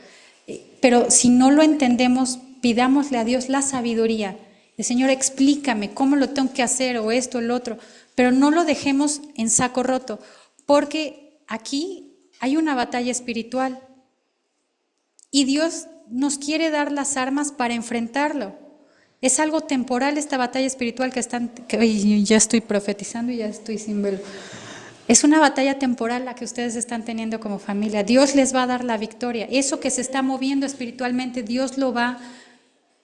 pero si no lo entendemos, pidámosle a Dios la sabiduría. El Señor, explícame cómo lo tengo que hacer o esto o lo otro, pero no lo dejemos en saco roto, porque aquí hay una batalla espiritual y Dios nos quiere dar las armas para enfrentarlo. Es algo temporal esta batalla espiritual ya estoy profetizando y ya estoy sin velo. Es una batalla temporal la que ustedes están teniendo como familia. Dios les va a dar la victoria. Eso que se está moviendo espiritualmente, Dios lo va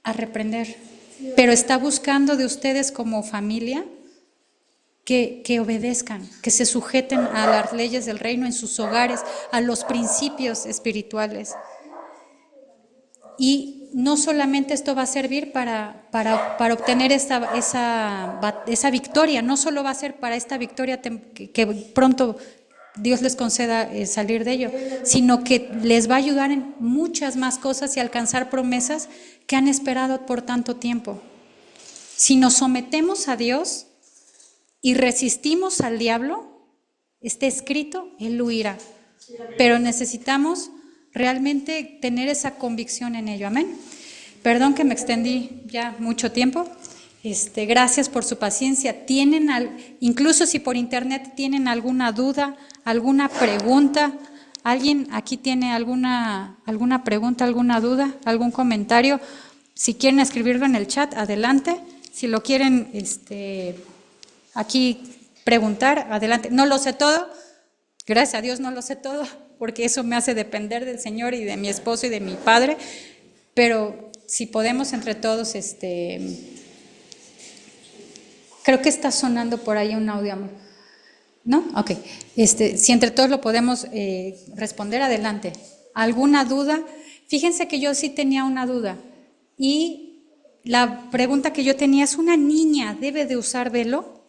a reprender. Pero está buscando de ustedes como familia que obedezcan, que se sujeten a las leyes del reino en sus hogares, a los principios espirituales. Y no solamente esto va a servir para obtener esa victoria, no solo va a ser para esta victoria que pronto Dios les conceda salir de ello, sino que les va a ayudar en muchas más cosas y alcanzar promesas que han esperado por tanto tiempo. Si nos sometemos a Dios y resistimos al diablo, está escrito, él huirá. Pero necesitamos realmente tener esa convicción en ello. Amén. Perdón que me extendí ya mucho tiempo. Gracias por su paciencia. Incluso si por internet tienen alguna duda, alguna pregunta, ¿alguien aquí tiene alguna pregunta, alguna duda, algún comentario? Si quieren escribirlo en el chat, adelante. Si lo quieren aquí preguntar, adelante. No lo sé todo, gracias a Dios no lo sé todo, porque eso me hace depender del Señor y de mi esposo y de mi padre, pero si podemos entre todos, creo que está sonando por ahí un audio, amor. ¿No? Ok. Si entre todos lo podemos responder, adelante. ¿Alguna duda? Fíjense que yo sí tenía una duda y la pregunta que yo tenía es, ¿una niña debe de usar velo?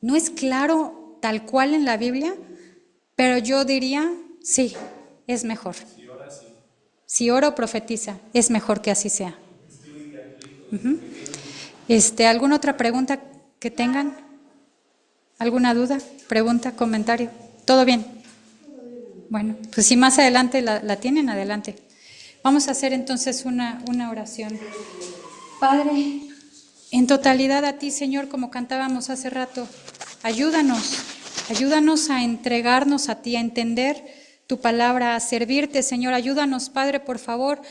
No es claro tal cual en la Biblia, pero yo diría, sí, es mejor. Si ora o profetiza, es mejor que así sea. ¿Alguna otra pregunta que tengan? ¿Alguna duda, pregunta, comentario? ¿Todo bien? Bueno, pues si más adelante la tienen, adelante. Vamos a hacer entonces una oración. Padre, en totalidad a ti, Señor, como cantábamos hace rato, ayúdanos a entregarnos a ti, a entender tu palabra, a servirte, Señor. Ayúdanos, Padre, por favor,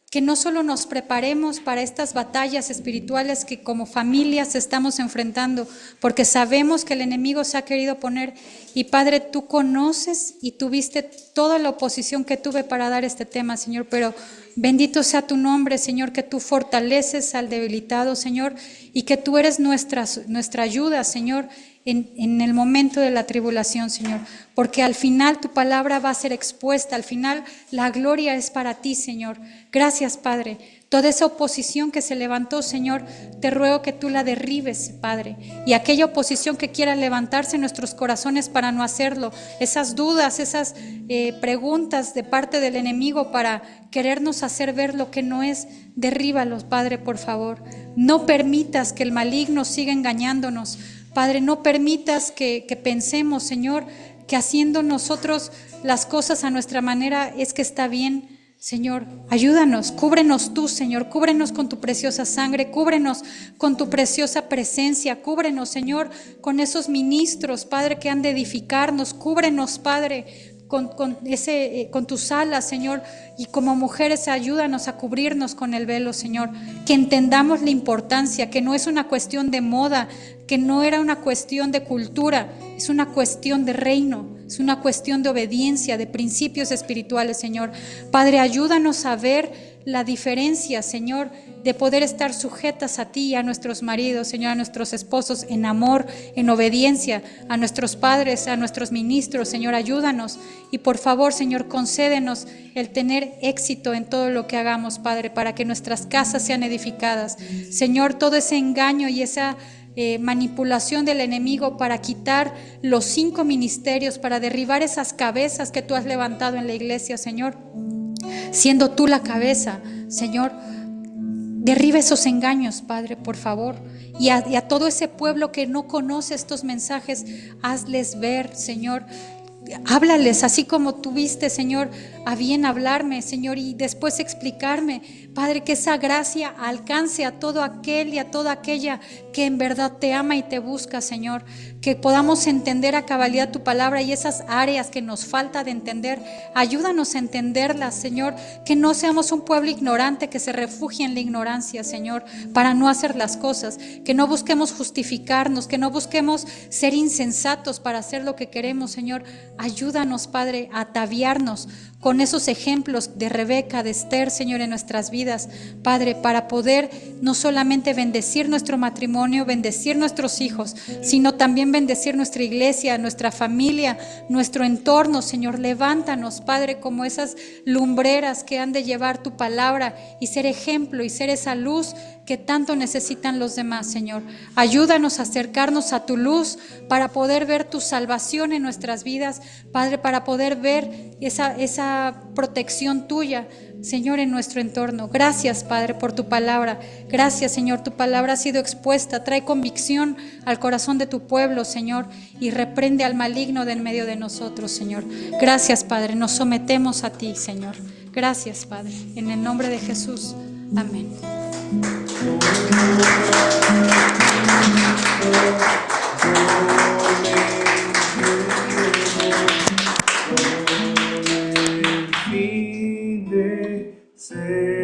que no solo nos preparemos para estas batallas espirituales que como familias estamos enfrentando, porque sabemos que el enemigo se ha querido poner, y Padre, tú conoces y tuviste toda la oposición que tuve para dar este tema, Señor, pero bendito sea tu nombre, Señor, que tú fortaleces al debilitado, Señor, y que tú eres nuestra ayuda, Señor, en el momento de la tribulación, Señor, porque al final tu palabra va a ser expuesta, al final la gloria es para ti, Señor. Gracias, Padre. Toda esa oposición que se levantó, Señor, te ruego que tú la derribes, Padre, y aquella oposición que quiera levantarse en nuestros corazones para no hacerlo, esas dudas, esas preguntas de parte del enemigo para querernos hacer ver lo que no es, derríbalos, Padre, por favor. No permitas que el maligno siga engañándonos, Padre, no permitas que pensemos, Señor, que haciendo nosotros las cosas a nuestra manera es que está bien. Señor, ayúdanos, cúbrenos tú, Señor, cúbrenos con tu preciosa sangre, cúbrenos con tu preciosa presencia, cúbrenos, Señor, con esos ministros, Padre, que han de edificarnos, cúbrenos, Padre, con tus alas, Señor, y como mujeres ayúdanos a cubrirnos con el velo, Señor, que entendamos la importancia, que no es una cuestión de moda, que no era una cuestión de cultura, es una cuestión de reino, es una cuestión de obediencia, de principios espirituales, Señor. Padre, ayúdanos a ver la diferencia, Señor, de poder estar sujetas a ti y a nuestros maridos, Señor, a nuestros esposos, en amor, en obediencia, a nuestros padres, a nuestros ministros, Señor, ayúdanos. Y por favor, Señor, concédenos el tener éxito en todo lo que hagamos, Padre, para que nuestras casas sean edificadas. Señor, todo ese engaño y esa manipulación del enemigo para quitar los 5 ministerios, para derribar esas cabezas que tú has levantado en la iglesia, Señor, siendo tú la cabeza, Señor, derriba esos engaños, Padre, por favor, y a todo ese pueblo que no conoce estos mensajes, hazles ver, Señor, Háblales así como tuviste, Señor, a bien hablarme, Señor, y después explicarme. Padre, que esa gracia alcance a todo aquel y a toda aquella que en verdad te ama y te busca, Señor. Que podamos entender a cabalidad tu palabra y esas áreas que nos falta de entender, ayúdanos a entenderlas, Señor. Que no seamos un pueblo ignorante que se refugie en la ignorancia, Señor, para no hacer las cosas. Que no busquemos justificarnos, que no busquemos ser insensatos para hacer lo que queremos, Señor. Ayúdanos, Padre, a ataviarnos con esos ejemplos de Rebeca, de Esther, Señor, en nuestras vidas, Padre, para poder no solamente bendecir nuestro matrimonio, bendecir nuestros hijos, sino también bendecir nuestra iglesia, nuestra familia, nuestro entorno, Señor. Levántanos, Padre, como esas lumbreras que han de llevar tu palabra y ser ejemplo y ser esa luz que tanto necesitan los demás, Señor. Ayúdanos a acercarnos a tu luz para poder ver tu salvación en nuestras vidas, Padre, para poder ver esa protección tuya, Señor, en nuestro entorno. Gracias, Padre, por tu palabra. Gracias, Señor, tu palabra ha sido expuesta. Trae convicción al corazón de tu pueblo, Señor, y reprende al maligno de en medio de nosotros, Señor. Gracias, Padre, nos sometemos a ti, Señor. Gracias, Padre, en el nombre de Jesús. Amén. Say